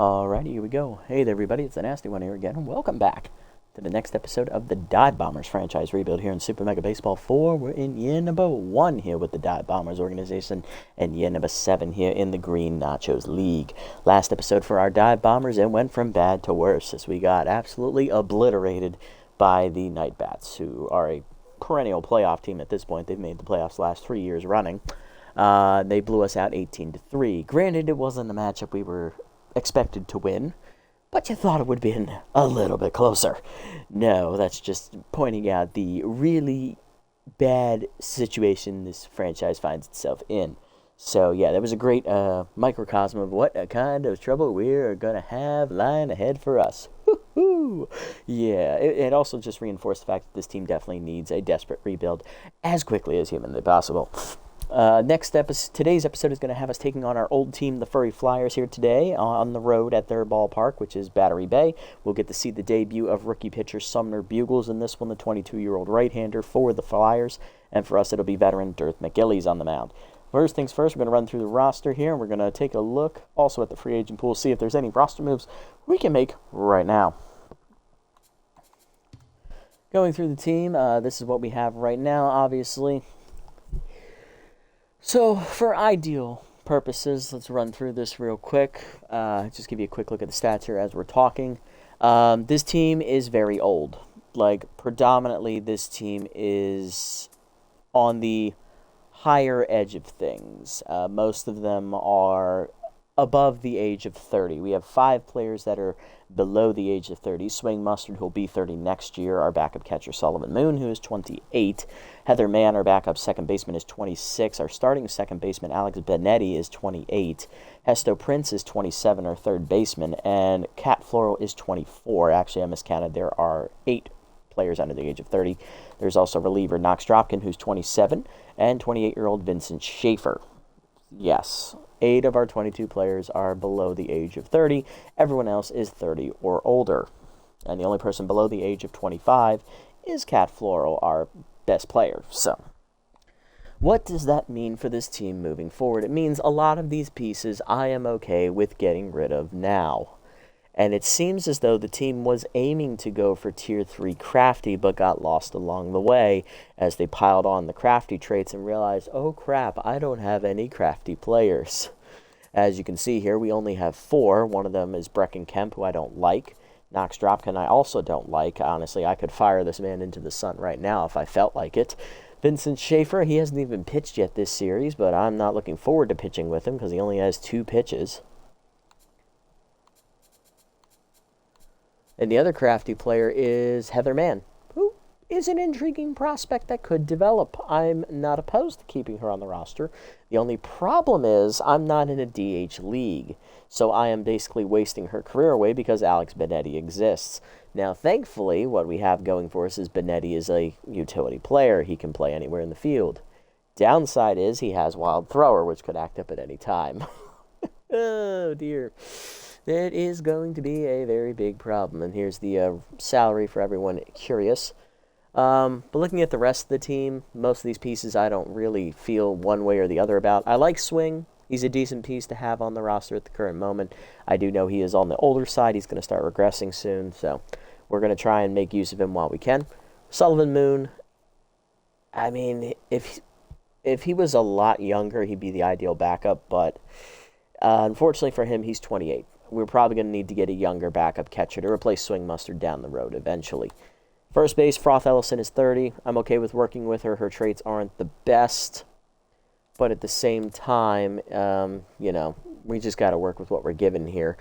Alrighty, here we go. Hey there, everybody. It's the Nasty One here again, and welcome back to the next episode of the Dive Bombers franchise rebuild here in Super Mega Baseball 4. We're in year number 1 here with the Dive Bombers organization, and year number 7 here in the Green Nachos League. Last episode for our Dive Bombers, it went from bad to worse as we got absolutely obliterated by the Night Bats, who are a perennial playoff team at this point. They've made the playoffs the last 3 years running. They blew us out 18-3. Granted, it wasn't a matchup we were expected to win, but you thought it would have been a little bit closer. No, that's just pointing out the really bad situation this franchise finds itself in. So yeah, that was a great microcosm of what a kind of trouble we're gonna have lying ahead for us. Woo-hoo! Yeah, it also just reinforced the fact that this team definitely needs a desperate rebuild as quickly as humanly possible. Today's episode is going to have us taking on our old team, the Furry Flyers, here today on the road at their ballpark, which is Battery Bay. We'll get to see the debut of rookie pitcher Sumner Bugles in this one, the 22-year-old right-hander for the Flyers. And for us, it'll be veteran Dirth McGillies on the mound. First things first, we're going to run through the roster here, and we're going to take a look also at the free agent pool, see if there's any roster moves we can make right now. Going through the team, this is what we have right now, obviously. So, for ideal purposes, let's run through this real quick. Just give you a quick look at the stats here as we're talking. This team is very old. Predominantly, this team is on the higher edge of things. Most of them are above the age of 30. We have 5 players that are below the age of 30. Swing Mustard, who'll be 30 next year. Our backup catcher, Sullivan Moon, who is 28. Heather Mann, our backup second baseman, is 26. Our starting second baseman, Alex Benetti, is 28. Hesto Prince is 27, our third baseman. And Kat Floral is 24. Actually, I miscounted. There are 8 players under the age of 30. There's also reliever Knox Dropkin, who's 27, and 28-year-old Vincent Schaefer. Yes, 8 of our 22 players are below the age of 30. Everyone else is 30 or older. And the only person below the age of 25 is Kat Floral, our best player. So, what does that mean for this team moving forward? It means a lot of these pieces I am okay with getting rid of now. And it seems as though the team was aiming to go for Tier 3 Crafty, but got lost along the way as they piled on the Crafty traits and realized, oh crap, I don't have any Crafty players. As you can see here, we only have 4. One of them is Brecken Kemp, who I don't like. Knox Dropkin I also don't like. Honestly, I could fire this man into the sun right now if I felt like it. Vincent Schaefer, he hasn't even pitched yet this series, but I'm not looking forward to pitching with him because he only has 2 pitches. And the other crafty player is Heather Mann, who is an intriguing prospect that could develop. I'm not opposed to keeping her on the roster. The only problem is I'm not in a DH league, so I am basically wasting her career away because Alex Benetti exists. Now, thankfully, what we have going for us is Benetti is a utility player. He can play anywhere in the field. Downside is he has Wild Thrower, which could act up at any time. Oh, dear. That is going to be a very big problem. And here's the salary for everyone curious. But looking at the rest of the team, most of these pieces I don't really feel one way or the other about. I like Swing. He's a decent piece to have on the roster at the current moment. I do know he is on the older side. He's going to start regressing soon. So we're going to try and make use of him while we can. Sullivan Moon, I mean, if he was a lot younger, he'd be the ideal backup. But unfortunately for him, he's 28. We're probably going to need to get a younger backup catcher to replace Swing Mustard down the road eventually. First base, Froth Ellison is 30. I'm okay with working with her. Her traits aren't the best. But at the same time, we just got to work with what we're given here.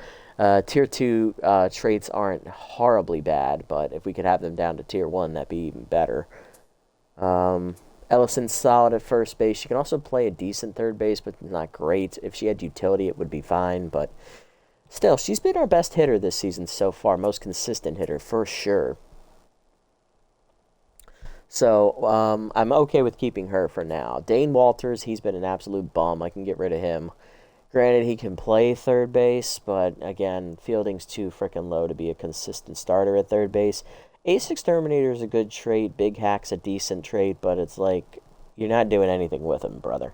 Tier 2 traits aren't horribly bad, but if we could have them down to Tier 1, that'd be even better. Ellison's solid at first base. She can also play a decent third base, but not great. If she had utility, it would be fine, but still, she's been our best hitter this season so far, most consistent hitter for sure. So, I'm okay with keeping her for now. Dane Walters, he's been an absolute bum. I can get rid of him. Granted, he can play third base, but again, fielding's too freaking low to be a consistent starter at third base. Ace Exterminator is a good trait. Big Hack's a decent trait, but it's like, you're not doing anything with him, brother.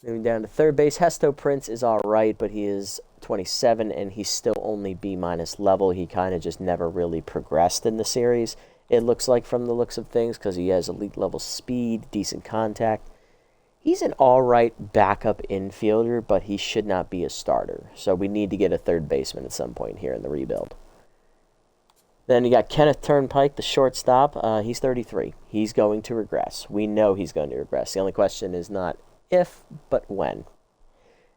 Moving down to third base, Hesto Prince is all right, but he is 27, and he's still only B-minus level. He kind of just never really progressed in the series, it looks like, from the looks of things, because he has elite level speed, decent contact. He's an all right backup infielder, but he should not be a starter. So we need to get a third baseman at some point here in the rebuild. Then you got Kenneth Turnpike, the shortstop. He's 33. He's going to regress. We know he's going to regress. The only question is not if, but when.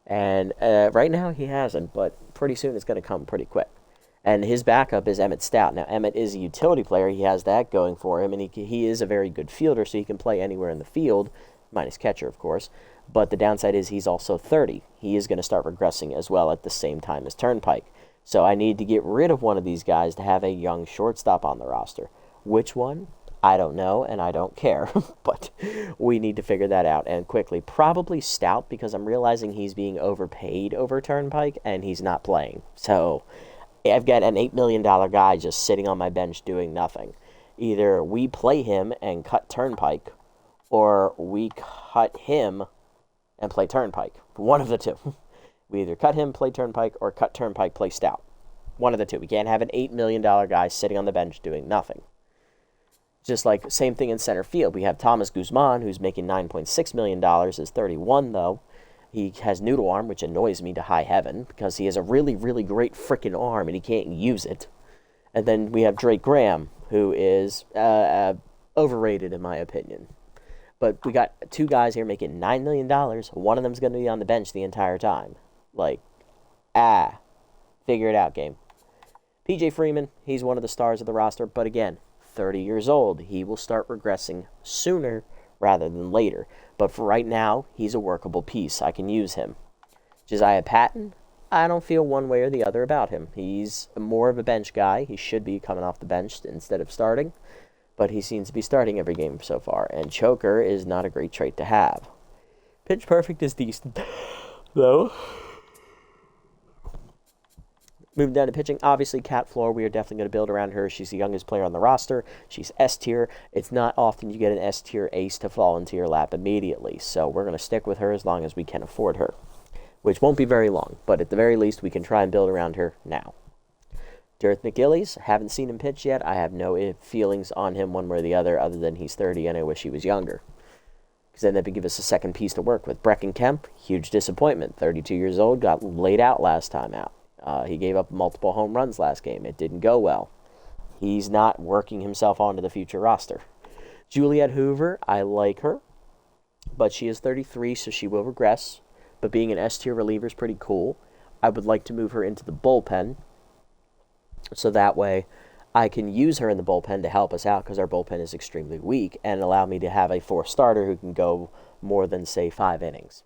And right now he hasn't, but pretty soon it's going to come pretty quick. And his backup is Emmett Stout. Now, Emmett is a utility player. He has that going for him, and he is a very good fielder, so he can play anywhere in the field, minus catcher, of course. But the downside is he's also 30. He is going to start regressing as well at the same time as Turnpike. So I need to get rid of one of these guys to have a young shortstop on the roster. Which one? I don't know, and I don't care. But we need to figure that out, and quickly. Probably Stout, because I'm realizing he's being overpaid over Turnpike, and he's not playing. So I've got an $8 million guy just sitting on my bench doing nothing. Either we play him and cut Turnpike, or we cut him and play Turnpike. One of the two. We either cut him, play Turnpike, or cut Turnpike, play Stout. One of the two. We can't have an $8 million guy sitting on the bench doing nothing. Just like, same thing in center field. We have Thomas Guzman, who's making $9.6 million, is 31, though. He has noodle arm, which annoys me to high heaven, because he has a really, really great freaking arm, and he can't use it. And then we have Drake Graham, who is overrated, in my opinion. But we got two guys here making $9 million. One of them's going to be on the bench the entire time. Figure it out, game. PJ Freeman, he's one of the stars of the roster, but again, 30 years old. He will start regressing sooner rather than later. But for right now, he's a workable piece. I can use him. Josiah Patton, I don't feel one way or the other about him. He's more of a bench guy. He should be coming off the bench instead of starting. But he seems to be starting every game so far. And choker is not a great trait to have. Pitch perfect is decent, though. Moving down to pitching, obviously, Cat Floor, we are definitely going to build around her. She's the youngest player on the roster. She's S-tier. It's not often you get an S-tier ace to fall into your lap immediately. So we're going to stick with her as long as we can afford her, which won't be very long. But at the very least, we can try and build around her now. Dareth McGillies, haven't seen him pitch yet. I have no feelings on him one way or the other than he's 30, and I wish he was younger. Because then that would give us a second piece to work with. Brecken Kemp, huge disappointment. 32 years old, got laid out last time out. He gave up multiple home runs last game. It didn't go well. He's not working himself onto the future roster. Juliet Hoover, I like her, but she is 33, so she will regress. But being an S-tier reliever is pretty cool. I would like to move her into the bullpen, so that way I can use her in the bullpen to help us out, because our bullpen is extremely weak, and allow me to have a fourth starter who can go more than, say, 5 innings.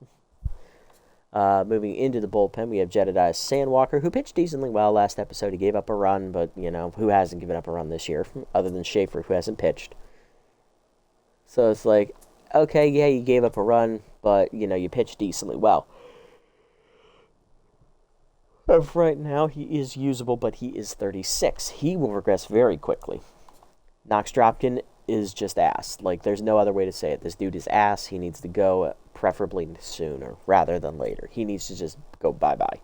Moving into the bullpen, we have Jedediah Sandwalker, who pitched decently well last episode. He gave up a run, but, who hasn't given up a run this year, other than Schaefer, who hasn't pitched? So it's like, okay, yeah, you gave up a run, but, you pitched decently well. Right now, he is usable, but he is 36. He will regress very quickly. Knox Dropkin is just ass. There's no other way to say it. This dude is ass. He needs to go preferably sooner rather than later. He needs to just go bye-bye.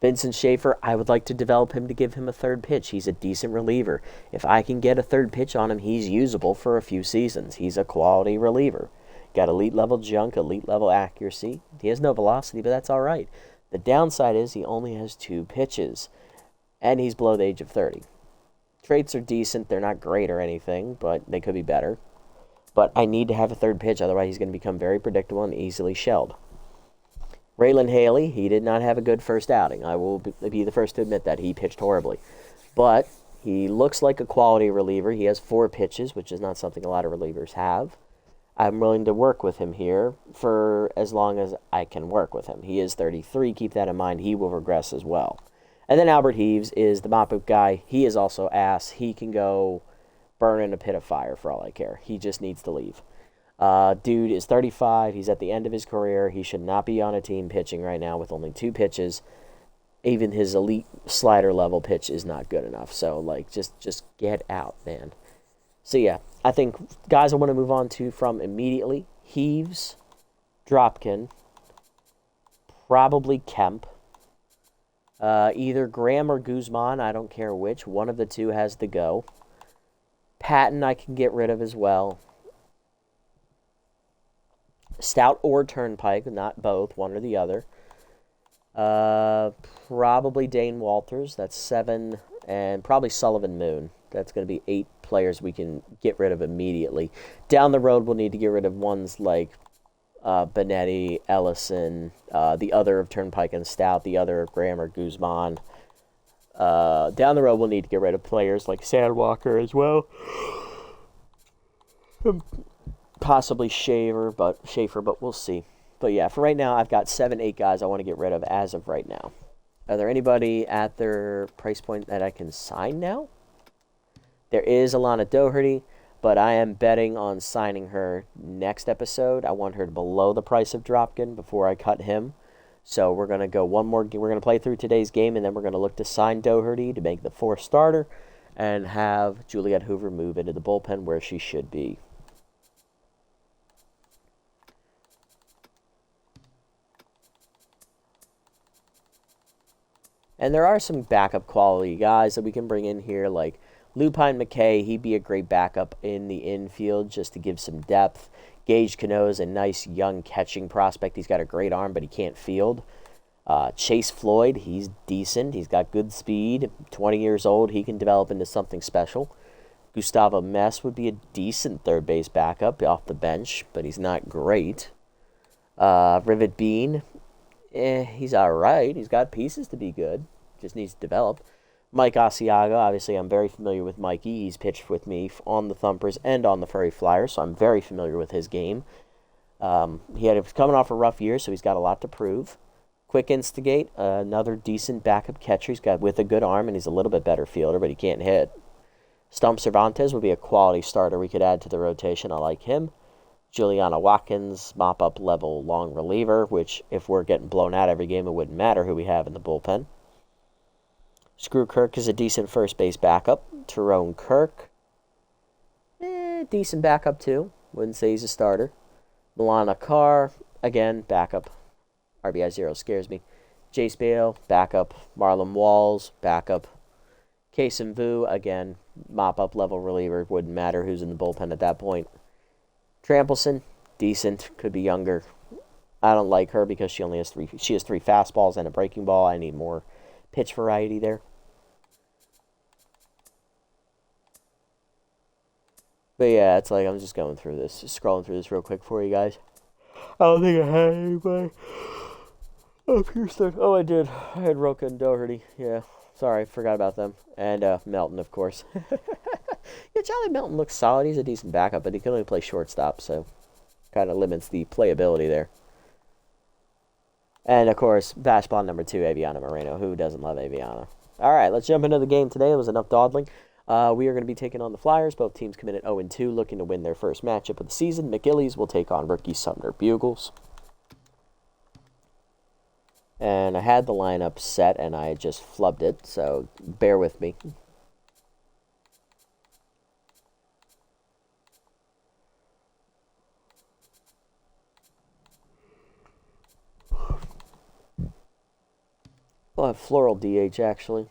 Vincent Schaefer, I would like to develop him to give him a third pitch. He's a decent reliever. If I can get a third pitch on him, he's usable for a few seasons. He's a quality reliever. Got elite level junk, elite level accuracy. He has no velocity, but that's all right. The downside is he only has 2 pitches, and he's below the age of 30. Traits are decent. They're not great or anything, but they could be better. But I need to have a third pitch, otherwise he's going to become very predictable and easily shelled. Raylan Haley, he did not have a good first outing. I will be the first to admit that. He pitched horribly. But he looks like a quality reliever. He has 4 pitches, which is not something a lot of relievers have. I'm willing to work with him here for as long as I can work with him. He is 33. Keep that in mind. He will regress as well. And then Albert Heaves is the mop-up guy. He is also ass. He can go burn in a pit of fire for all I care. He just needs to leave. Dude is 35. He's at the end of his career. He should not be on a team pitching right now with only 2 pitches. Even his elite slider level pitch is not good enough. So, just get out, man. So, yeah, I think guys I want to move on to from immediately, Heaves, Dropkin, probably Kemp. Either Graham or Guzman, I don't care which. One of the two has to go. Patton I can get rid of as well. Stout or Turnpike, not both, one or the other. Probably Dane Walters, that's 7, and probably Sullivan Moon. That's going to be 8 players we can get rid of immediately. Down the road, we'll need to get rid of ones like Benetti, Ellison, the other of Turnpike and Stout, the other of Graham or Guzman. Down the road, we'll need to get rid of players like Sandwalker as well. Possibly Schaefer, but we'll see. But yeah, for right now, I've got 7, 8 guys I want to get rid of as of right now. Are there anybody at their price point that I can sign now? There is Alana Doherty, but I am betting on signing her next episode. I want her to below the price of Dropkin before I cut him. So we're going to go one more. We're going to play through today's game, and then we're going to look to sign Doherty to make the 4th starter and have Juliette Hoover move into the bullpen where she should be. And there are some backup quality guys that we can bring in here, like Lupine McKay. He'd be a great backup in the infield just to give some depth. Gage Cano is a nice young catching prospect. He's got a great arm, but he can't field. Chase Floyd, he's decent. He's got good speed. 20 years old. He can develop into something special. Gustavo Mess would be a decent third base backup off the bench, but he's not great. Rivet Bean, he's all right. He's got pieces to be good. Just needs to develop. Mike Asiaga, obviously I'm very familiar with Mikey. He's pitched with me on the Thumpers and on the Furry Flyers, so I'm very familiar with his game. He's coming off a rough year, so he's got a lot to prove. Quick Instigate, another decent backup catcher. He's got with a good arm, and he's a little bit better fielder, but he can't hit. Stump Cervantes would be a quality starter we could add to the rotation. I like him. Juliana Watkins, mop-up level long reliever, which if we're getting blown out every game, it wouldn't matter who we have in the bullpen. Screw Kirk is a decent first base backup. Tyrone Kirk, decent backup too. Wouldn't say he's a starter. Milana Carr, again, backup. RBI 0 scares me. Jace Bale, backup. Marlon Walls, backup. Kason Vu, again, mop-up level reliever. Wouldn't matter who's in the bullpen at that point. Trampleson, decent, could be younger. I don't like her because she has 3 fastballs and a breaking ball. I need more pitch variety there. But yeah, it's like I'm just going through this, just scrolling through this real quick for you guys. I don't think I had anybody up here. Oh, I did. I had Roca and Doherty. Yeah, sorry, forgot about them. And Melton, of course. Yeah, Charlie Melton looks solid. He's a decent backup, but he can only play shortstop, so kind of limits the playability there. And, of course, Bashball number 2, Aviana Moreno. Who doesn't love Aviana? All right, let's jump into the game today. It was enough dawdling. We are going to be taking on the Flyers. Both teams come in at 0-2, looking to win their first matchup of the season. McGillies will take on rookie Sumner Bugles. And I had the lineup set, and I just flubbed it, so bear with me. We'll have Floral DH, actually.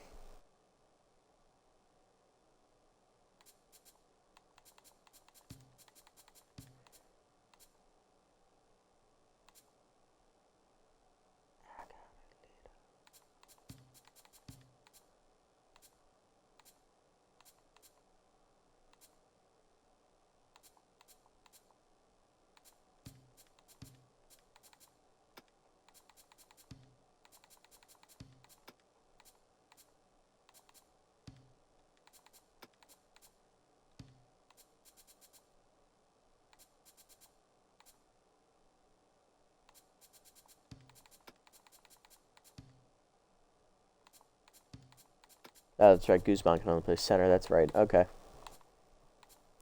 Oh, that's right. Guzman can only play center. That's right. Okay.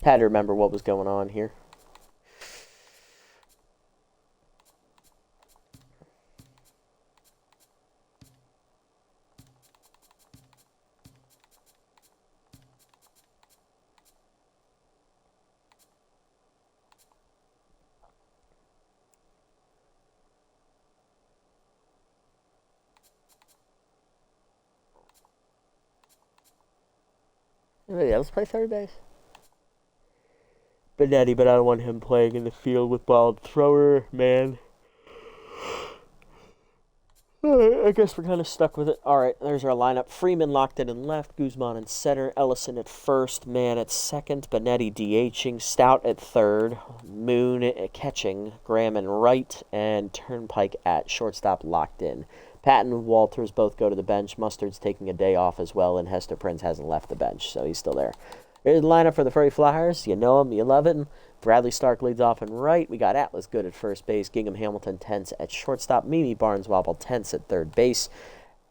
Had to remember what was going on here. Anybody else play third base? Benetti, but I don't want him playing in the field with ball thrower, man. I guess we're kind of stuck with it. All right, there's our lineup. Freeman locked in left, Guzman in center, Ellison at first, Mann at second, Benetti DHing, Stout at third, Moon at catching, Graham in right, and Turnpike at shortstop locked in. Patton and Walters both go to the bench. Mustard's taking a day off as well, and Hester Prince hasn't left the bench, so he's still there. Here's the lineup for the Furry Flyers. You know him, you love it. Bradley Stark leads off in right. We got Atlas Good at first base. Gingham Hamilton tense at shortstop. Mimi Barneswobble tense at third base.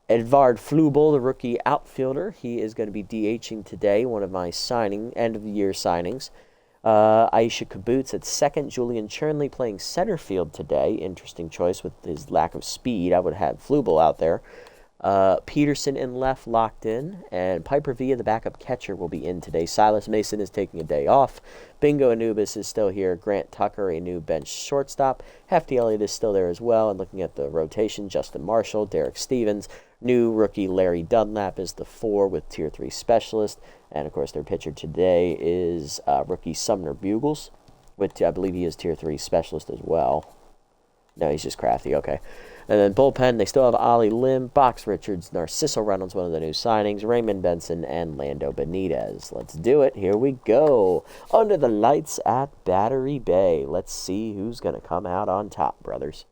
Edvard Flubel, the rookie outfielder. He is going to be DHing today, one of my end-of-the-year signings. Aisha Kibbutz at second. Julian Chernley playing center field today. Interesting choice with his lack of speed. I would have Flubel out there. Peterson in left locked in, and Piper Villa, the backup catcher, will be in today. Silas Mason is taking a day off. Bingo Anubis is still here. Grant Tucker, a new bench shortstop. Hefty Elliott is still there as well. And looking at the rotation, Justin Marshall, Derek Stevens. New rookie Larry Dunlap is the 4 with Tier 3 specialist. And, of course, their pitcher today is rookie Sumner Bugles, which I believe he is Tier 3 specialist as well. No, he's just crafty. Okay. And then bullpen, they still have Ollie Lim, Box Richards, Narciso Reynolds, one of the new signings, Raymond Benson, and Lando Benitez. Let's do it. Here we go. Under the lights at Battery Bay. Let's see who's going to come out on top, brothers.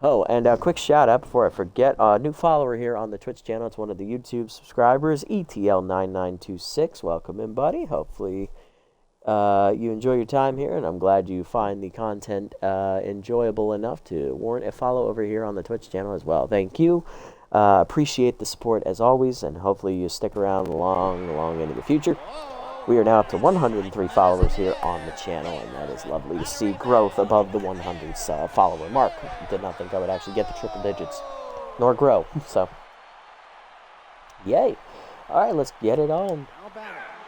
Oh, and a quick shout-out before I forget. A new follower here on the Twitch channel. It's one of the YouTube subscribers, ETL9926. Welcome in, buddy. Hopefully you enjoy your time here, and I'm glad you find the content enjoyable enough to warrant a follow over here on the Twitch channel as well. Thank you. Appreciate the support as always, and hopefully you stick around long into the future. We are now up to 103 followers here on the channel, and that is lovely to see growth above the 100 follower mark. Did not think I would actually get the triple digits, nor grow, so yay. All right, let's get it on.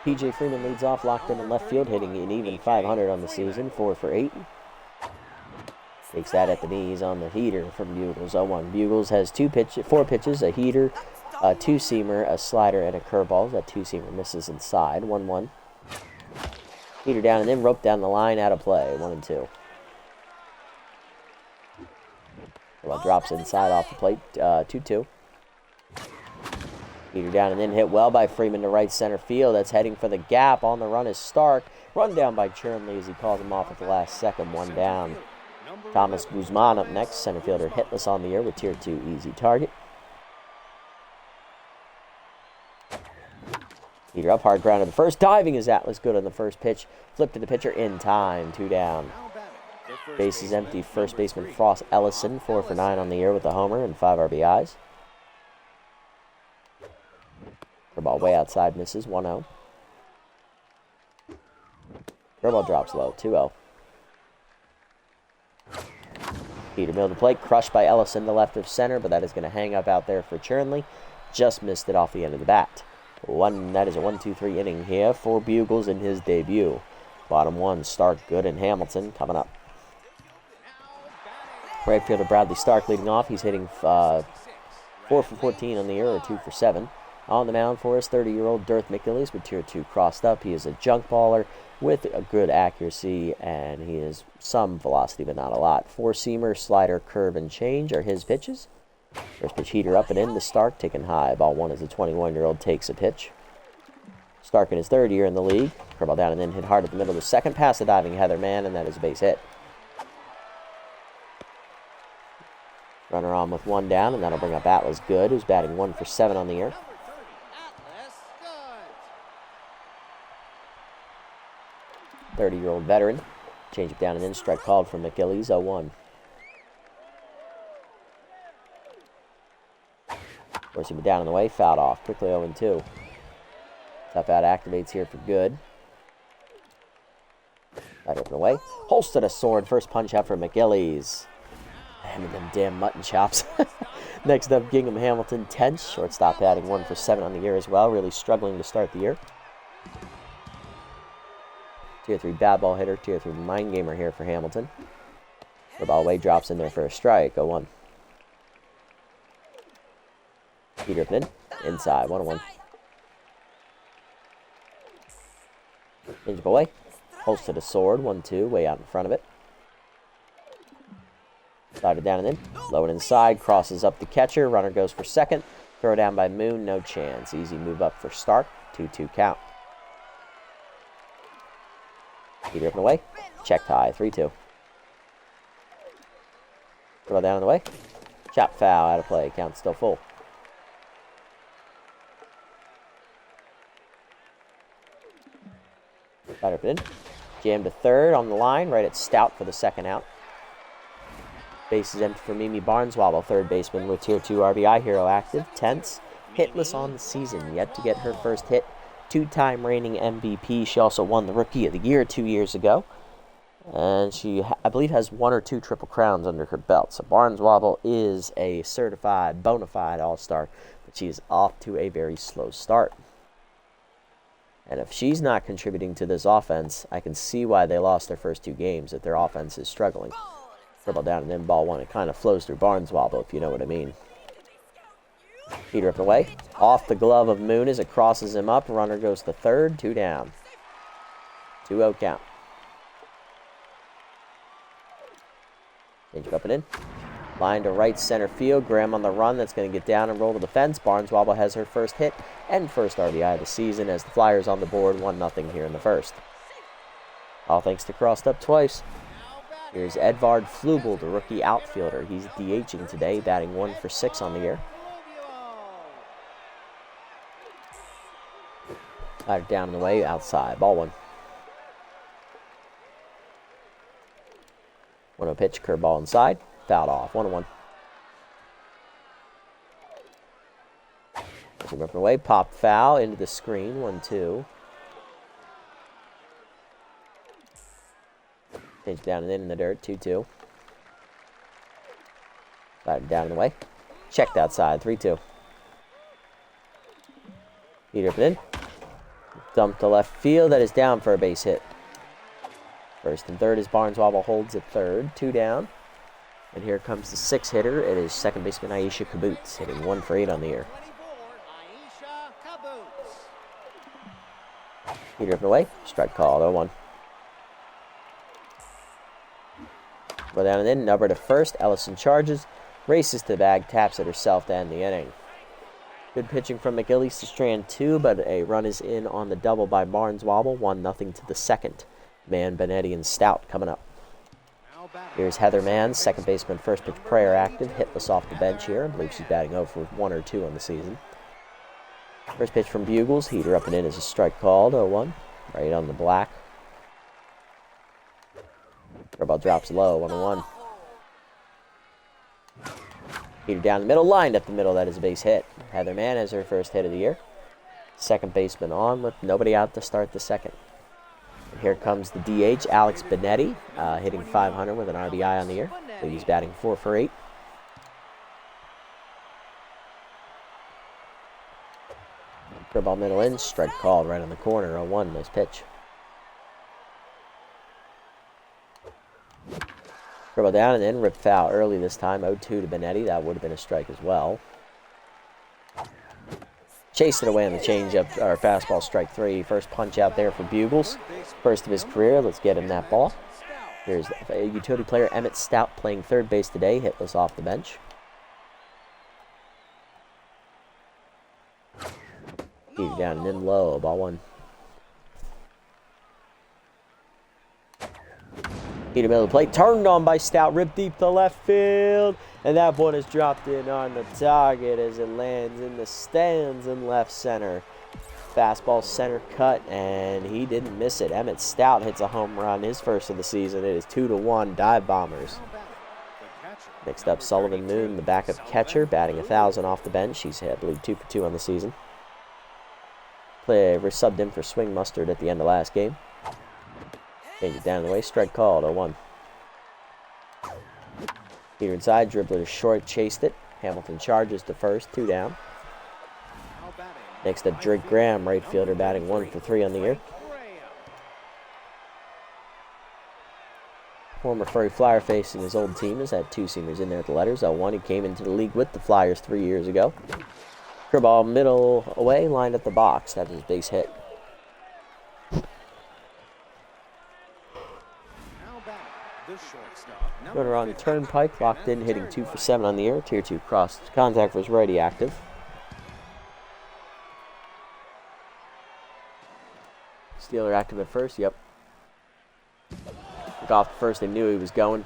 PJ Freeman leads off, locked in left field, hitting an even 500 on the season, 4 for 8. Takes that at the knees on the heater from Bugles. 0-1. Bugles has 4 pitches, a heater, a 2-seamer, a slider, and a curveball. That 2-seamer misses inside. 1-1. Heater down and then rope down the line, out of play. 1-2. Well, drops inside off the plate. 2-2. Heater down and then hit well by Freeman to right center field. That's heading for the gap. On the run is Stark. Run down by Chernley as he calls him off at the last second. 1 down. Thomas Guzman up next. Center fielder hitless on the year with Tier 2 easy target. Heater up, hard ground to the first. Diving is Atlas Good on the first pitch. Flip to the pitcher in time. 2 down. Base is empty. First baseman Frost Ellison, 4 for 9 on the year with a homer and 5 RBIs. Curveball way outside, misses. 1-0. Curveball drops low. 2-0. Peter middle of the plate, crushed by Ellison to left of center, but that is going to hang up out there for Chernley. Just missed it off the end of the bat. That is a 1-2-3 inning here for Bugles in his debut. Bottom 1, Stark, Good, and Hamilton coming up. Right fielder Bradley Stark leading off. He's hitting 4 for 14 on the year, or 2 for 7. On the mound for us, 30-year-old Dirth McGillies with Tier 2 crossed up. He is a junk baller with a good accuracy, and he has some velocity, but not a lot. 4-seamer, slider, curve, and change are his pitches. First pitch heater up and in to Stark, taken high. Ball 1 as the 21-year-old takes a pitch. Stark in his 3rd year in the league. Curveball down and then hit hard at the middle of the second. Past the diving Heather Mann, and that is a base hit. Runner on with 1 down, and that'll bring up Atlas Good, who's batting 1 for 7 on the year. 30-year-old veteran. Change it down and in. Strike called from McGillies. 0-1. Force him down in the way. Fouled off. Quickly 0-2. Tough out activates here for Good. Right open away. Holston a sword. First punch out for McGillies. Damn them damn mutton chops. Next up, Gingham Hamilton, tense. Shortstop batting 1 for 7 on the year as well. Really struggling to start the year. Tier 3 bad ball hitter, Tier 3 mind gamer here for Hamilton. The ball away, drops in there for a strike. 0-1. Peter in, inside, 1-1. Change of away. Holds to the sword. 1-2. Way out in front of it. Slide down and in. Low and inside. Crosses up the catcher. Runner goes for second. Throw down by Moon. No chance. Easy move up for Stark. 2-2 count. Heater up and away. Check tie. 3-2. Throw down and away. Chop foul. Out of play. Count still full. Slide up and in. Jam to third on the line. Right at Stout for the second out. Base is empty for Mimi Barneswobble, third baseman with Tier 2 RBI hero active. Tense, hitless on the season, yet to get her first hit. Two-time reigning MVP. She also won the Rookie of the Year 2 years ago. And she, I believe, has 1 or 2 Triple Crowns under her belt. So Barneswobble is a certified, bona fide all-star. But she is off to a very slow start. And if she's not contributing to this offense, I can see why they lost their first 2 games, that their offense is struggling. Dribble down and in ball one. It kind of flows through Barneswobble, if you know what I mean. Heater up and away. Off the glove of Moon as it crosses him up. Runner goes to third. 2 down. 2-0 count. Change up and in. Line to right center field. Graham on the run. That's going to get down and roll to the fence. Barneswobble has her first hit and first RBI of the season as the Flyers on the board. 1-0 here in the first. All thanks to Crossed Up twice. Here's Edvard Flugel, the rookie outfielder. He's DHing today, batting 1 for 6 on the year. Slider down and away, outside. Ball 1. 1-0 pitch, curveball inside. Fouled off. 1-1. Up and away, pop foul into the screen. 1-2. Change down and in the dirt. 2-2. Slider down and away. Checked outside. 3-2. Heater up and in. Dump to left field. That is down for a base hit. First and third as Barneswobble holds at third. 2 down. And here comes the 6 hitter. It is second baseman Aisha Kaboots, hitting 1 for 8 on the year. Heater up and away. Strike called. 0-1. Go down and in. Number to first. Ellison charges. Races to the bag. Taps it herself to end the inning. Good pitching from McGillies to strand 2, but a run is in on the double by Barneswobble. 1-0 to the second. Mann, Benetti, and Stout coming up. Here's Heather Mann, second baseman, first pitch prayer active. Hitless off the bench here. I believe she's batting 0 for 1 or 2 on the season. First pitch from Bugles. Heater up and in as a strike called. 0-1. Right on the black. Curveball drops low. 1-1. Heater down the middle. Lined up the middle. That is a base hit. Heather Mann has her first hit of the year. Second baseman on with nobody out to start the second. And here comes the DH, Alex Benetti, hitting 500 with an RBI on the year. So he's batting 4 for 8. Curveball middle in, strike called right on the corner. 0-1, nice pitch. Curveball down and in, ripped foul early this time. 0-2 to Benetti. That would have been a strike as well. Chased it away on the changeup, or fastball, strike 3. First punch out there for Bugles. First of his career. Let's get him that ball. Here's a utility player, Emmett Stout, playing third base today. Hitless off the bench. Heater down and in low. Ball 1. Heater middle of the plate. Turned on by Stout. Ripped deep to left field. And that one is dropped in on the target as it lands in the stands in left center. Fastball center cut, and he didn't miss it. Emmett Stout hits a home run, his first of the season. It is 2-1 Dive Bombers. Next up, Sullivan Moon, the backup catcher, batting 1,000 off the bench. He's hit, I believe, 2 for 2 on the season. We're subbed in for Swing Mustard at the end of last game. Change it down the way, strike called, 0-1. Heater inside, dribbler to short, chased it. Hamilton charges to first, 2 down. Next up, Drake Graham, right fielder, batting 1 for 3 on the year. Former Furry Flyer facing his old team has had 2 seamers in there at the letters. 0-1, he came into the league with the Flyers 3 years ago. Curveball middle away, lined at the box. That was his base hit. Runner on the turnpike, locked in, hitting 2 for 7 on the air. Tier 2 cross contact was righty active. Steeler active at first, yep. Took off first, they knew he was going.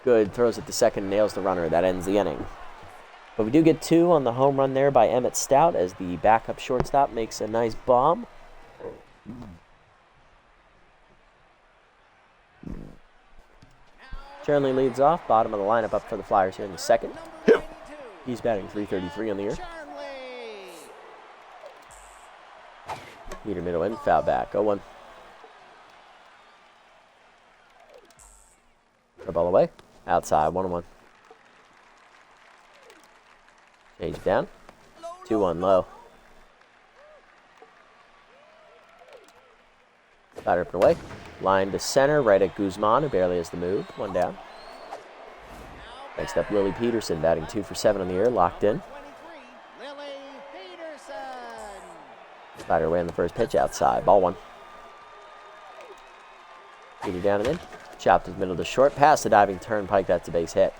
Good, throws it to second, nails the runner. That ends the inning. But we do get 2 on the home run there by Emmett Stout as the backup shortstop makes a nice bomb. Chernley leads off, bottom of the lineup up for the Flyers here in the second. He's batting .333 on the year. Heater middle in, foul back, 0-1. The ball away, outside, 1-1. Change down, 2-1 low. Batter up and away. Line to center, right at Guzman, who barely has the move. 1 down. Next up, Lily Peterson, batting 2 for 7 on the year, locked in. Batter away on the first pitch, outside. Ball 1. Peter down and in. Chopped his middle to short. Past the diving turnpike, that's a base hit.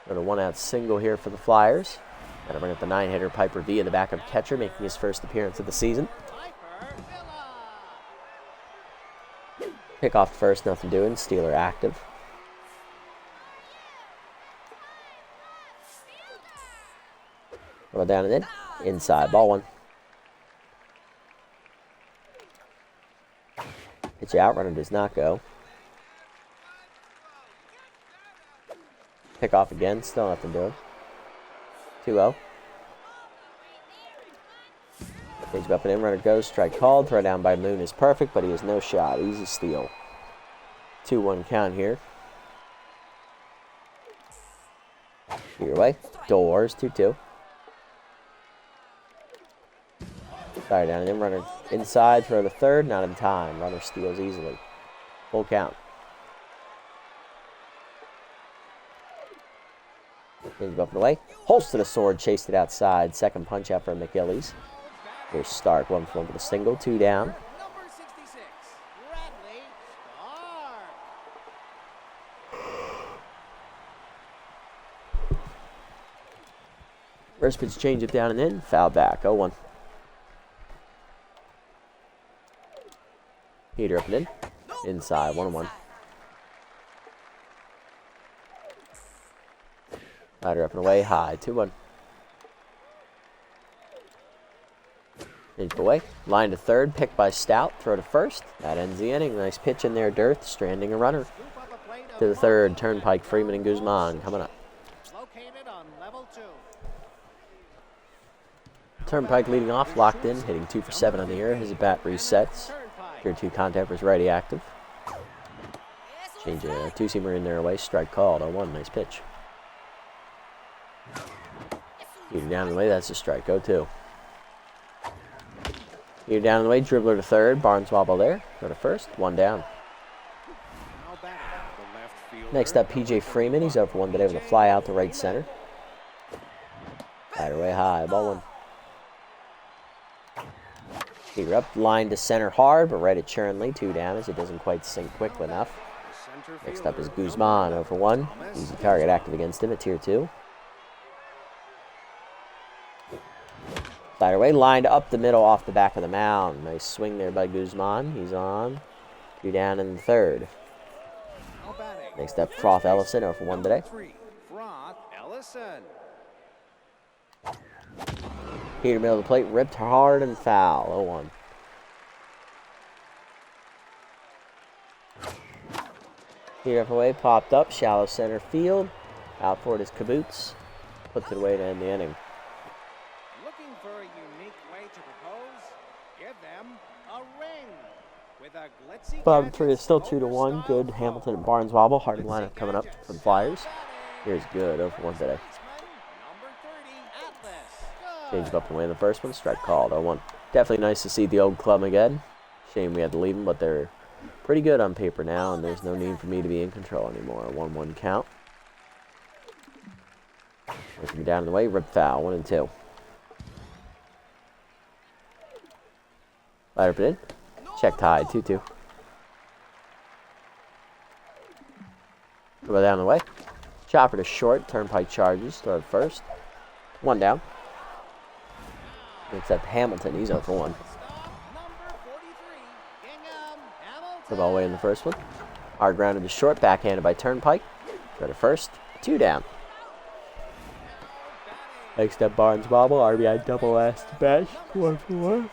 Got a 1-out single here for the Flyers. Gonna bring up the 9-hitter Piper Villa, the backup catcher, making his first appearance of the season. Pick off first, nothing doing. Steeler active. Roll down and in. Inside, ball 1. Pitch out, runner does not go. Pick off again, still nothing doing. 2-0. Change up and in, runner goes, strike called. Throw down by Moon is perfect, but he has no shot. Easy steal. 2-1 count here. Your way. Doors, 2-2. Fire down and in, runner inside, throw to third, not in time. Runner steals easily. Full count. Change up and away. Holst to the sword, chased it outside. Second punch out for McGillies. Here's Stark, 1 for 1 with a single, 2 down. First pitch change it down and in, foul back, 0-1. Heater up and in, inside, 1-1. Rider up and away, high, 2-1. Change away, line to third, picked by Stout, throw to first. That ends the inning. Nice pitch in there, Dearth, stranding a runner. To the third, Turnpike, Freeman, and Guzman coming up. Turnpike leading off, locked in, hitting 2 for 7 on the year. His bat resets. Tier 2 contact was righty active. Change a two-seamer in there away, strike called, 0-1, nice pitch. Heater down the way, that's a strike, 0-2. Heater down the way, dribbler to third, Barnes wobble there, go to first, 1 down. Next up, PJ Freeman, he's 0 for 1 today with a fly out to right center. Batter way high, ball 1. Heater up, line to center hard, but right at Chernley, 2 down as it doesn't quite sink quick enough. Next up is Guzman, 0 for 1. Easy target active against him at tier 2. Slider away, lined up the middle off the back of the mound. Nice swing there by Guzman. He's on. 2 down in the third. Next up, Froth Ellison, 0 for 1 today. Heater middle of the plate, ripped hard and foul, 0-1. Heater up away, popped up, shallow center field. Out for it is Kaboots. Puts it away to end the inning. Looking for a unique way to propose? Give them a ring. With a glitzy Bottom 3 is still 2-1. Good. Hamilton and Barnes wobble. Hard lineup coming up for the Flyers. Here's good, 0 for 1 today. Change up and away in the first one. Strike called, 0-1. Definitely nice to see the old club again. Shame we had to leave them, but they're pretty good on paper now, and there's no need for me to be in control anymore. 1-1 count. Working down in the way. Rip foul, 1-2. Light up it in. Check tied, 2-2. Go down the way. Chopper to short. Turnpike charges. Throw it first. One down. Except Hamilton. He's 0 for 1. The ball away in the first one. Hard grounded to short. Backhanded by Turnpike. Throw it first. 2 down. Next up, Barnes Wobble. RBI double last batch. 1 for 1.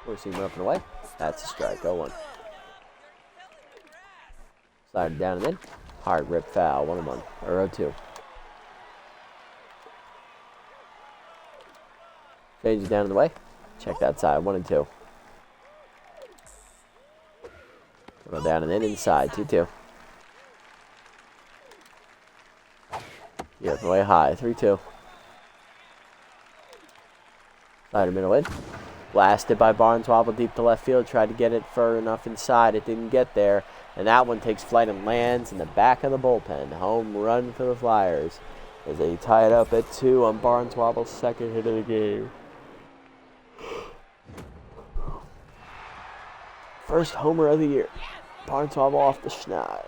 Four-seamer up and away. That's a strike. 0-1. Slider down and in. Hard rip foul. 1-1. Or 0-2. Change it down in the way. Check that side. 1-2. Go down and in inside. 2-2. Yeah, way high. 3-2. Slider middle in. Blasted by Barnes Wobble deep to left field. Tried to get it far enough inside. It didn't get there. And that one takes flight and lands in the back of the bullpen. Home run for the Flyers as they tie it up at 2 on Barnes Wobble's second hit of the game. First homer of the year. Barnes Wobble off the schneid.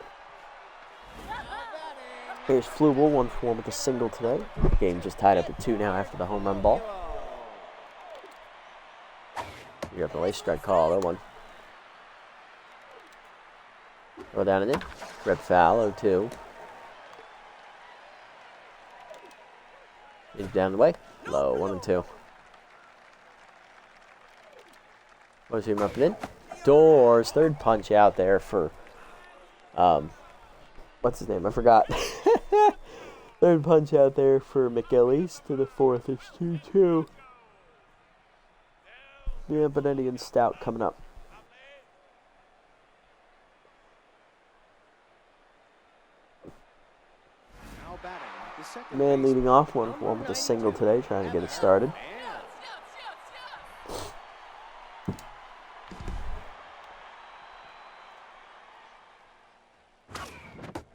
Here's Flubel, 1 for 1 with a single today. The game just tied up at 2 now after the home run ball. You're up the way, strike call, 0-1. Go down and in. Rip foul, 0-2. He's down the way. Low, 1-2. One seam up and in. Doors, third punch out there for, what's his name? I forgot. Third punch out there for McGillies to the fourth. It's 2-2. Yeah, Benetti and Stout coming up. Man leading off 1 for 1 with a single today, trying to get it started.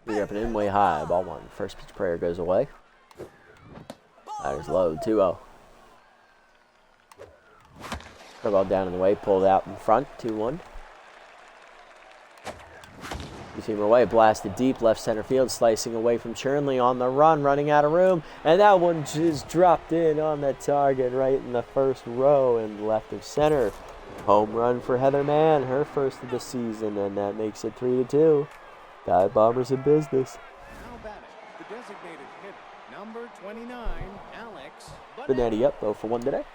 You're up and in way high, ball 1. First pitch prayer goes away. That is low, 2-0. Ball down in the way, pulled out in front, 2-1. Two-seamer away, blasted deep, left center field, slicing away from Chernley on the run, running out of room, and that one just dropped in on the target right in the first row and left of center. Home run for Heather Mann, her first of the season, and that makes it 3-2. Dive Bombers in business. Now batting, the designated hitter, number 29, Alex Benetti up 0 for 1 today.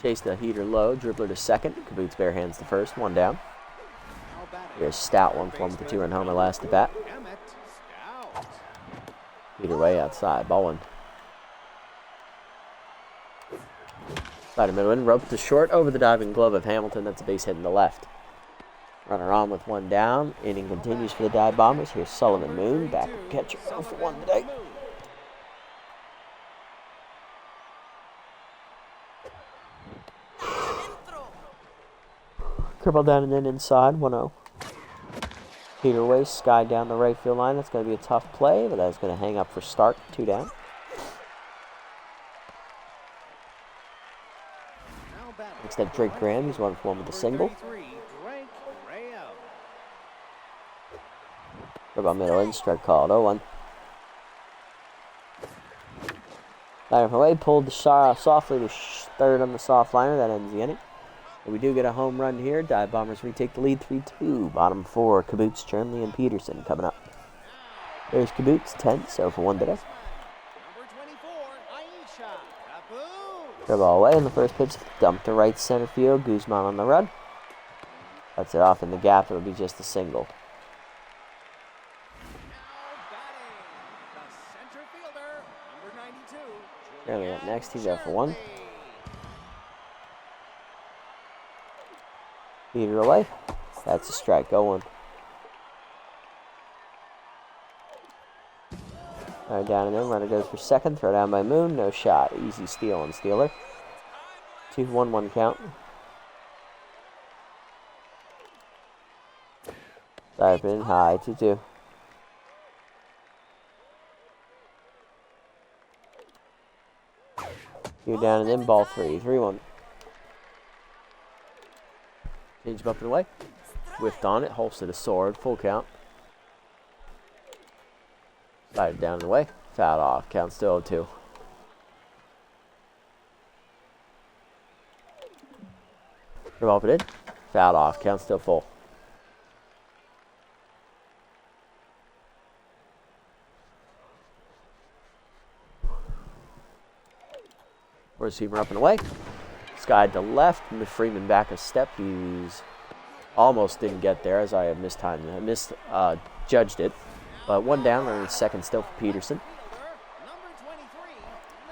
Chase the heater low, dribbler to second. Kaboots bare hands to first, 1 down. Here's Stout, 1 for 1 with the 2-run homer last at bat. Heater way outside, ball 1. Slider middle in, rope to short, over the diving glove of Hamilton. That's a base hit in the left. Runner on with 1 down. Inning continues for the Dive Bombers. Here's Sullivan Moon, backup catcher, 0 for 1 today. Curveball down and in inside, 1-0. Heater away, Sky down the right field line. That's going to be a tough play, but that's going to hang up for Stark, 2 down. Next up, Drake Graham. He's 1 for 1 with a single. Curveball middle in, strike called, 0-1. Liner away, pulled the softly to third on the soft liner. That ends the inning. We do get a home run here. Dive Bombers retake the lead 3-2. Bottom 4, Kaboots, Chernley, and Peterson coming up. There's Kaboots, 10, 0 for 1 today. Curveball away in the first pitch. Dumped to right center field. Guzman on the run. Cuts it off in the gap. It'll be just a single. Chernley up next. He's 0 for 1. Heater away. That's a strike. 0-1. Alright, down and in. Runner goes for second. Throw down by Moon. No shot. Easy steal on Steeler. 2-1-1 count. Dive in high. 2-2. You're down and in, ball 3, 3-1. Change up and away. Whiffed on it, holstered a sword, full count. Slide down and away, fouled off, count still 0-2. Revolve it in, fouled off, count still full. Receiver up and away. Skied to left. Freeman back a step. He's almost didn't get there as I have judged it. But one down, running second still for Peterson.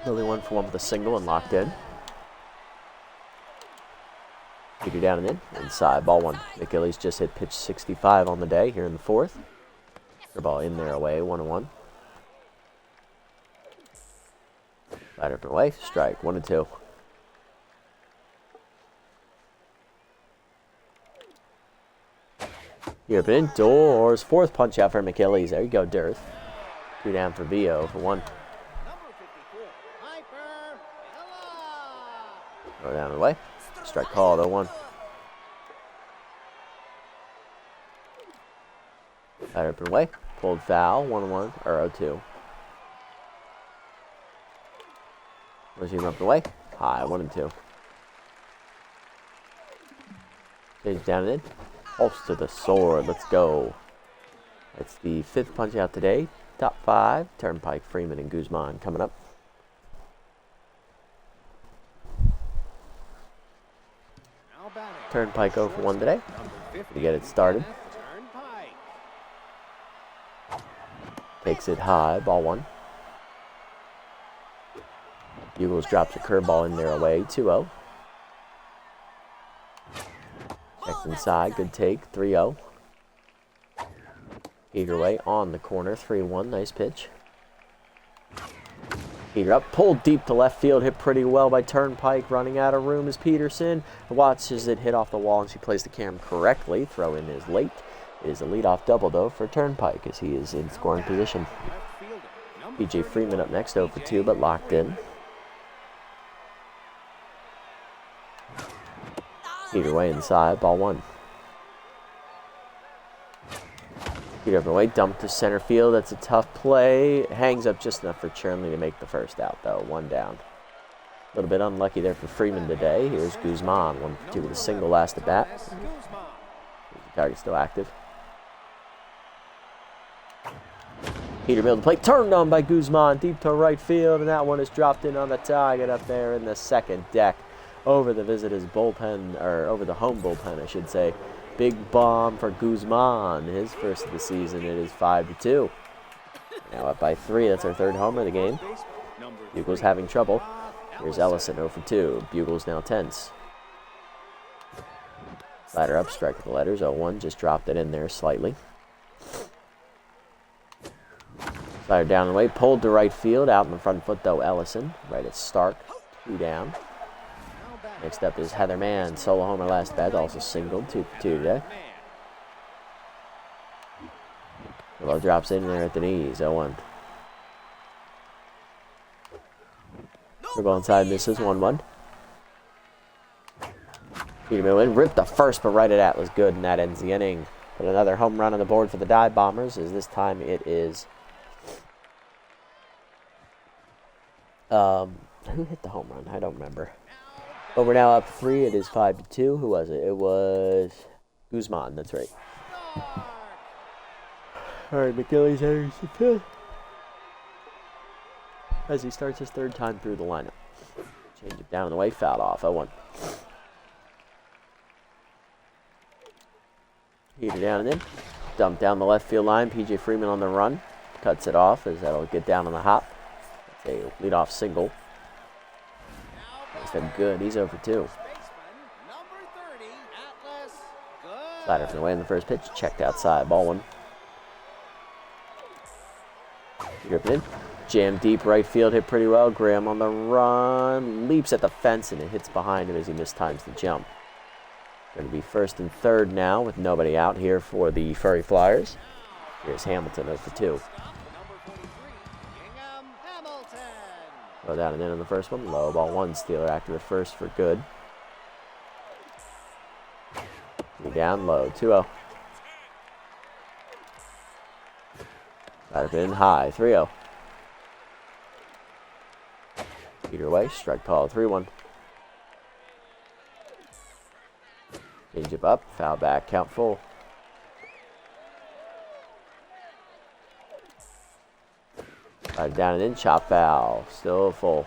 Lily 1-for-1 with a single and locked in. Peter down and in. Inside, ball 1. Achilles just hit pitch 65 on the day here in the 4th. The ball in there away, 1-1. Right up and away, strike, 1-2. You're up and indoors, 4th punch out for Achilles. There you go, Dearth. 2 down for Vio for 1. Go down and away. Strike called, 0-1. Right up and away, pulled foul, 1-1, or 0-2. Resume up and away. High, 1-2. Change down and in. Holster the sword. Let's go. It's the 5th punch out today. Top 5. Turnpike, Freeman, and Guzman coming up. Turnpike 0-for-1 today. To get it started. Takes it high. Ball 1. Bugles drops a curveball in there away, 2-0. Checks inside, good take, 3-0. Heater away on the corner, 3-1, nice pitch. Heater up, pulled deep to left field, hit pretty well by Turnpike. Running out of room is Peterson. Watches it hit off the wall and she plays the cam correctly. Throw in is late. It is a leadoff double though for Turnpike as he is in scoring position. PJ Freeman up next, 0-for-2 but locked in. Heater away inside, ball 1. Heater up and away, dumped to center field. That's a tough play. Hangs up just enough for Chernley to make the first out, though. 1 down. A little bit unlucky there for Freeman today. Here's Guzman, 1-for-2 with a single last at bat. The target still active. Heater middle of the plate, turned on by Guzman, deep to right field, and that one is dropped in on the target up there in the second deck. Over the visitors' bullpen, or over the home bullpen, I should say. Big bomb for Guzman, his first of the season. It is 5-2. Now up by 3. That's our 3rd homer of the game. Bugles having trouble. Here's Ellison, 0-for-2. Bugles now tense. Slider up, strike with the letters. 0-1, just dropped it in there slightly. Slider down and away, pulled to right field. Out in the front foot, though, Ellison. Right at Stark, 2 down. Next up is Heather Mann, solo homer last bat, also singled, 2-for-2 today. The ball drops in there at the knees, 0-1. The ball inside misses, 1-1. Peter Millen ripped the first, but right at Atlas good, and that ends the inning. But another home run on the board for the Dive Bombers, as this time it is... who hit the home run? I don't remember. But we're now up 3. It is 5-2. Who was it? It was Guzman. That's right. All right, Achilles enters the 5th as he starts his 3rd time through the lineup. Change it down in the way. Fouled off. 0-1. Heater down and in. Dump down the left field line. PJ Freeman on the run. Cuts it off as that'll get down on the hop. It's a leadoff single. That's good. He's 0-for-2. Slider from the way in the first pitch. Checked outside. Ball 1. Dripping in. Jammed deep right field. Hit pretty well. Graham on the run. Leaps at the fence and it hits behind him as he mistimes the jump. Going to be 1st and 3rd now with nobody out here for the Furry Flyers. Here's Hamilton 0-for-2. Throw down and in on the first one. Low ball one. Steeler active at first for good. Be down low. 2-0. Side up in high. 3-0. Either way. Strike call. 3-1. Change it up. Foul back. Count full. Side down and in. Chop foul. Still full.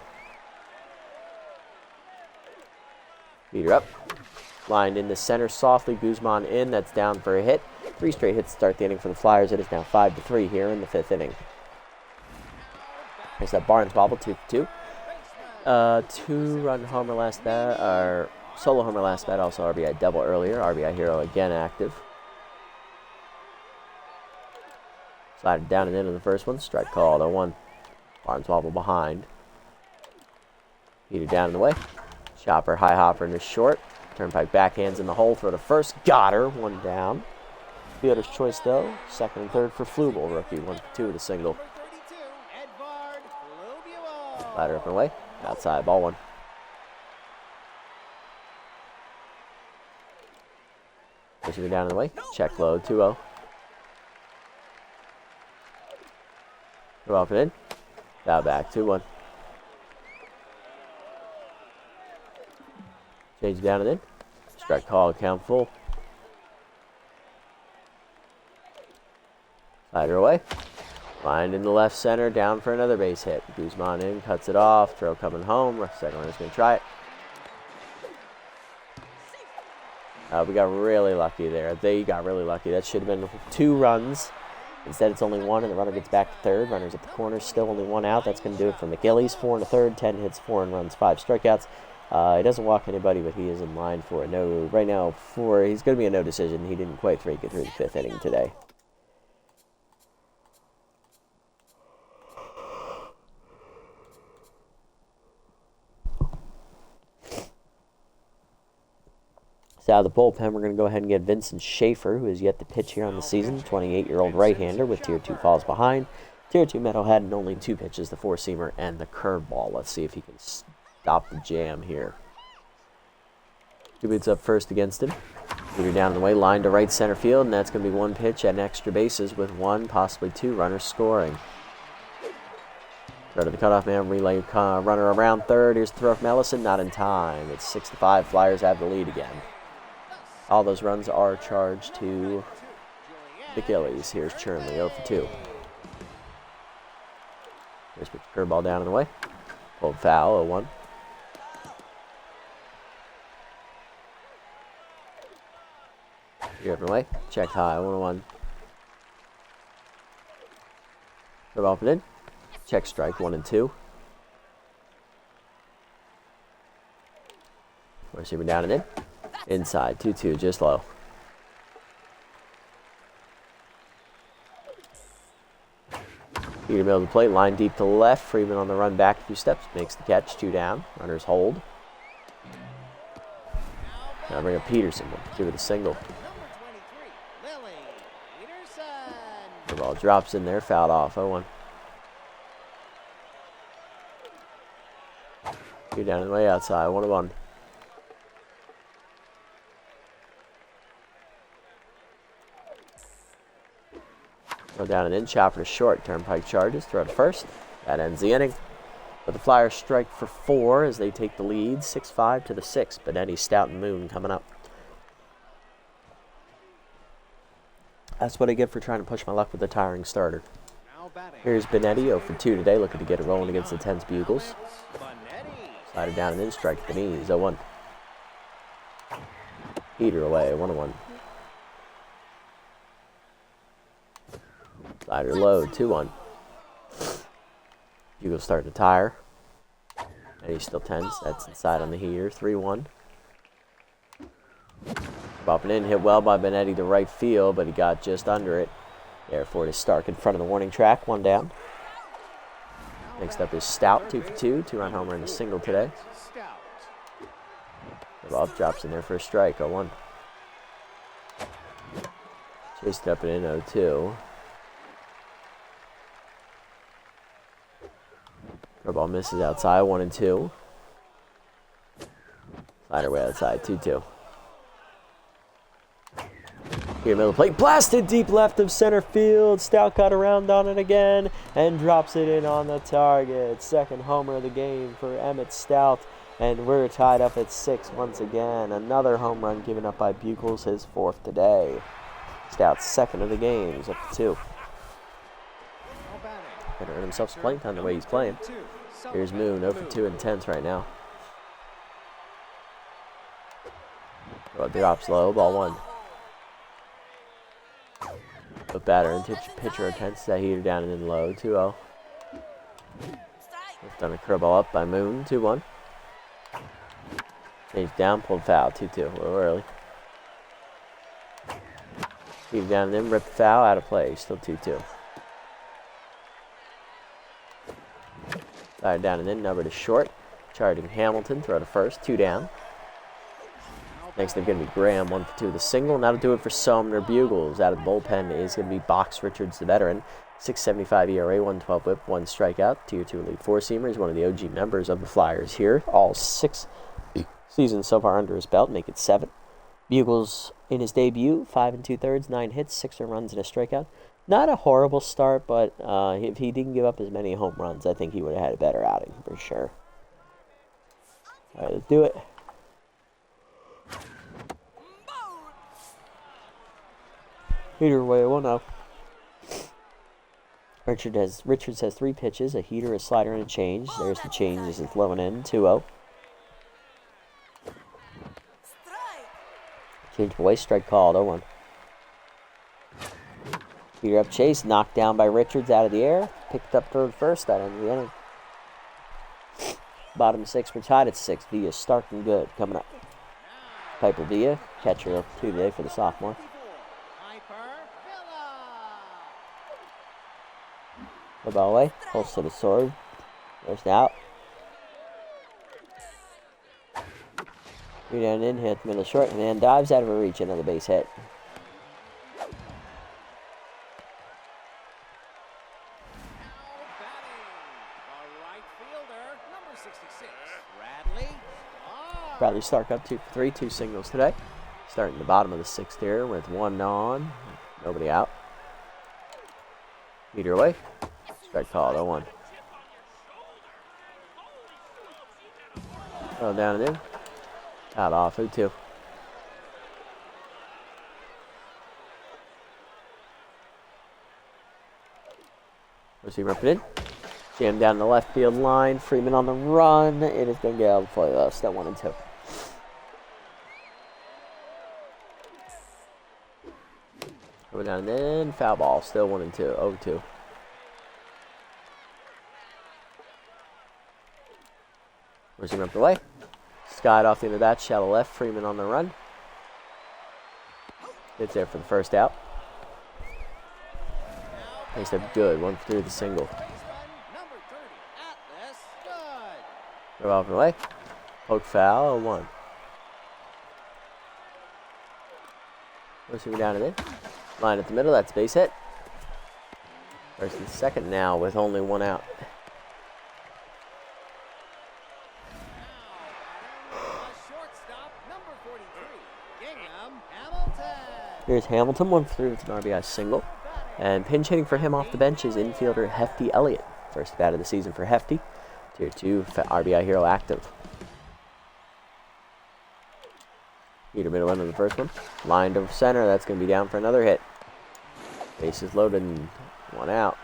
Beater up. Lined in the center softly. Guzman in. That's down for a hit. 3 straight hits to start the inning for the Flyers. It is now 5-3 here in the 5th inning. There's that Barnes bobble. 2-2. 2-run homer last bat. Or solo homer last bat. Also RBI double earlier. RBI hero again active. Slided down and in on the first one. Strike called. 0-1. Barnes wobble behind. Heater down in the way. Chopper, high hopper into short. Turnpike backhands in the hole. Throw to first. Got her. 1 down. Fielder's choice though. 2nd and 3rd for Flubel. Rookie 1-2 with a single. Ladder up and away. Outside. Ball 1. Pushing it down in the way. Check low. 2-0. Go up and in. Foul back. 2-1. Change down and in. Strike call. Count full. Slider away. Line in the left center. Down for another base hit. Guzman in. Cuts it off. Throw coming home. Second runner's going to try it. We got really lucky there. They got really lucky. That should have been 2 runs. Instead, it's only 1, and the runner gets back to third. Runner's at the corner. Still only 1 out. That's going to do it for McGillies. 4 and a third. 10 hits, 4 and runs, 5 strikeouts. He doesn't walk anybody, but he is in line for a no. Right now, he's going to be a no decision. He didn't quite make it through the 5th inning today. So out of the bullpen, we're going to go ahead and get Vincent Schaefer, who is yet to pitch here on the season. 28-year-old right-hander with Tier 2 falls behind. Tier 2 metalhead and only 2 pitches, the 4-seamer and the curveball. Let's see if he can stop the jam here. 2 boots up first against him. Leader down the way, line to right center field, and that's going to be 1 pitch and extra bases with 1, possibly 2 runners scoring. Throw to the cutoff man, relay runner around third. Here's the throw from Ellison, not in time. It's 6-5. Flyers have the lead again. All those runs are charged to the Gillies. Here's Chernley, 0 for 2. Here's the curveball down in the way. Pulled foul, 0-1. You're up and away. Checked high, 1-1. Curveball up and in. Check strike, 1-2. Receiver down and in. Inside, 2-2, just low. Peter middle of the plate, line deep to the left. Freeman on the run back a few steps, makes the catch, 2 down. Runners hold. Now bring up Peterson, 2 with a single. The ball drops in there, fouled off, 0-1. 2 down and the way outside, 1-1. Throw down and in, chopper to short, Turnpike charges, throw to first. That ends the inning. But the Flyers strike for 4 as they take the lead, 6-5 to the 6th. Benetti, Stout, and Moon coming up. That's what I get for trying to push my luck with the tiring starter. Here's Benetti, 0 for 2 today, looking to get it rolling against the Tense Bugles. Slider down and in, strike at the knees, 0-1. Heater away, 1-1. Slider low, 2-1. Bugles starting to tire. And he's still tense. That's inside on the heater, 3-1. Bopping in, hit well by Benetti to right field, but he got just under it. Therefore, it is Stark in front of the warning track, 1 down. Next up is Stout, 2 for 2. 2-run homer and a single today. The ball drops in there for a strike, 0-1. Chased up and in, 0-2. Throw ball misses outside, 1-2. Slider way outside, 2-2. Here, middle plate, blasted deep left of center field. Stout got around on it again and drops it in on the target. Second homer of the game for Emmett Stout, and we're tied up at 6 once again. Another home run given up by Bugles, his 4th today. Stout's 2nd of the game. He's up to 2. Gonna earn himself some playing time the way he's playing. Here's Moon, 0 for 2 in 10th right now. Well, drops low, ball 1. With batter and pitcher attempts that heater down and in low, 2-0. Done a curveball up by Moon, 2-1. Change down, pulled foul, 2-2, a little early. Heater down and in, ripped foul, out of play, still 2-2. Slider down and in, number to short. Charging Hamilton, throw to first, 2 down. Next up going to be Graham, 1 for 2 with a single, and that'll do it for Sumner Bugles. Out of the bullpen is going to be Box Richards, the veteran. 6.75 ERA, 112 whip, 1 strikeout. Tier 2 elite 4-seamer. He's one of the OG members of the Flyers here. All 6 seasons so far under his belt, make it 7. Bugles in his debut, 5 2/3, 9 hits, 6 runs, and a strikeout. Not a horrible start, but if he didn't give up as many home runs, I think he would have had a better outing for sure. All right, let's do it. Heater away, 1-0. Richards has 3 pitches, a heater, a slider, and a change. There's the change as it's low and in, 2-0. Change away, strike called, 0-1. Heater up chase, knocked down by Richards out of the air. Picked up third first, that ended the inning. Bottom 6, we're tied at 6. Villa, Stark, and Good coming up. Piper Villa, catcher of 2 today for the sophomore. The ball away, pulls to the sword. There's out. 3 down in, hit middle short, and then dives out of a reach, another base hit. Bradley Stark up 2 for 3, 2 singles today. Starting the bottom of the 6th here with 1 on, nobody out. Heater away. Strike called, 0-1. Throw down and in. Out off, 0-2. Receiver up and in. Jam down the left field line. Freeman on the run. It is going to get out before they lost. That 1-2. Going down and in. Foul ball. Still 1-2. 0-2. Receiver up the way. Skied off the end of that. Shallow left. Freeman on the run. It's there for the first out. Placed up Good. 1 for 3 with a single. Throw off the way. Poke foul. 0-1. Receiver down and in. Line at the middle. That's base hit. First and second now with only 1 out. Here's Hamilton, 1 for 3 with an RBI single. And pinch hitting for him off the bench is infielder Hefty Elliott. First bat of the season for Hefty. Tier 2 RBI hero active. Heater middle end of the first one. Lined over center. That's going to be down for another hit. Bases loaded and 1 out.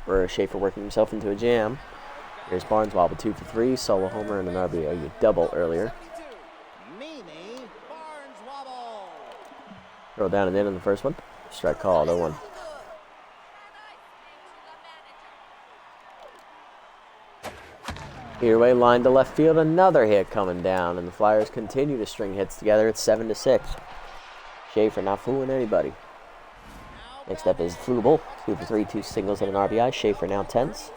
For Schaefer working himself into a jam. Here's Barneswobble, 2 for 3. Solo homer and an RBI double earlier. Throw down and in on the first one. Strike call, 0-1. Either way, line to left field, another hit coming down, and the Flyers continue to string hits together at 7-6. Schaefer not fooling anybody. Next up is Flubel, 2 for 3, 2 singles and an RBI. Schaefer now tense.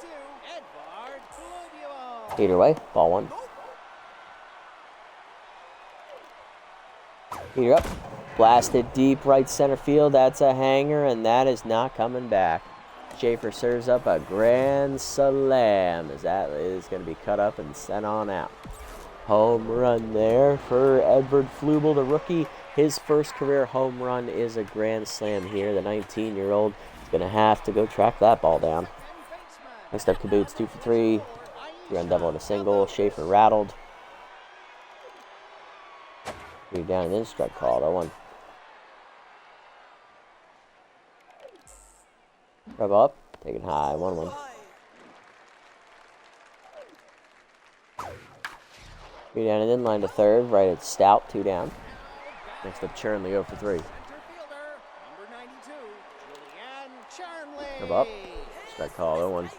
Either way, ball 1. Heater up. Blasted deep right center field. That's a hanger, and that is not coming back. Schaefer serves up a grand slam as that is going to be cut up and sent on out. Home run there for Edward Flubel, the rookie. His first career home run is a grand slam here. The 19-year-old is going to have to go track that ball down. Next up, Kaboots 2 for 3. 3-run double and a single. Schaefer rattled. 3 down and in, strike call. 0-1. Rub up, take it high. 1-1. 3 down and in, line to third. Right at Stout, 2 down. Next up, Chernley 0 for 3. Rub up, strike call. 0-1.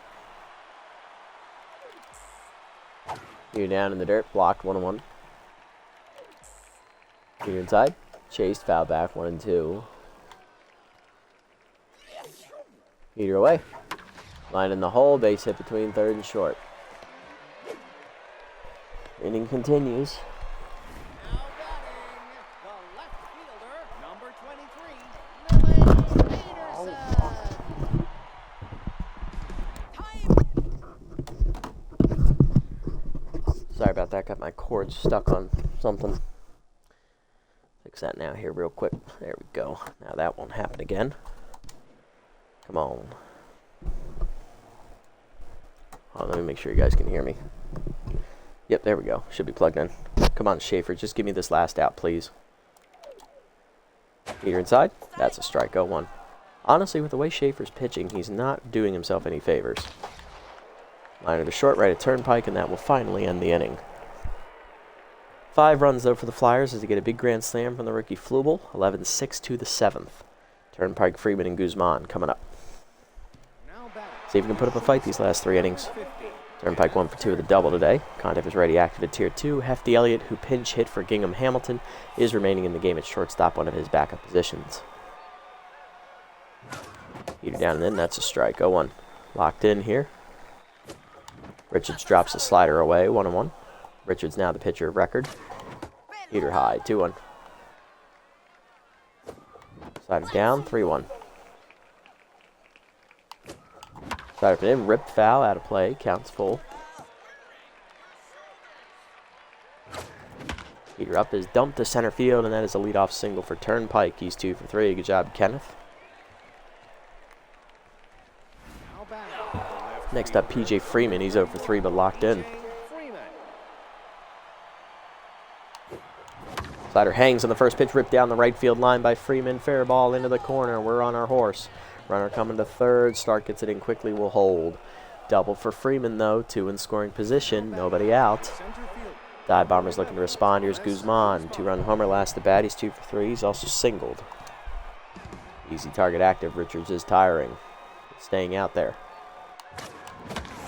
2 down in the dirt, blocked. 1-1. Peter inside, chased, foul back. 1-2. Peter away. Line in the hole, base hit between third and short. Inning continues. Sorry about that, got my cord stuck on something. Fix that now here real quick. There we go. Now that won't happen again. Come on. Oh, let me make sure you guys can hear me. Yep, there we go. Should be plugged in. Come on, Schaefer. Just give me this last out, please. Peter inside. That's a strike. 0-1. Honestly, with the way Schaefer's pitching, he's not doing himself any favors. Liner to short, right at Turnpike, and that will finally end the inning. 5 runs, though, for the Flyers as they get a big grand slam from the rookie Flubel. 11-6 to the 7th. Turnpike, Freeman, and Guzman coming up. See if we can put up a fight these last 3 innings. Turnpike 1 for 2 with a double today. Condiff is ready, active at Tier 2. Hefty Elliott, who pinch hit for Gingham Hamilton, is remaining in the game at shortstop, one of his backup positions. Peter down and in, that's a strike. 0-1. Locked in here. Richards drops the slider away. 1-1. Richards now the pitcher of record. Peter high. 2-1. Slider down. 3-1. Slider up and in. Ripped foul. Out of play. Counts full. Peter up is dumped to center field, and that is a leadoff single for Turnpike. He's 2 for 3. Good job, Kenneth. Next up, PJ Freeman. He's 0 for 3, but locked in. Slider hangs on the first pitch, ripped down the right field line by Freeman. Fair ball into the corner. We're on our horse. Runner coming to third. Stark gets it in quickly. Will hold. Double for Freeman, though. 2 in scoring position. Nobody out. Dive Bombers looking to respond. Here's Guzman. 2-run homer last at bat. He's 2 for 3. He's also singled. Easy target active. Richards is tiring. Staying out there.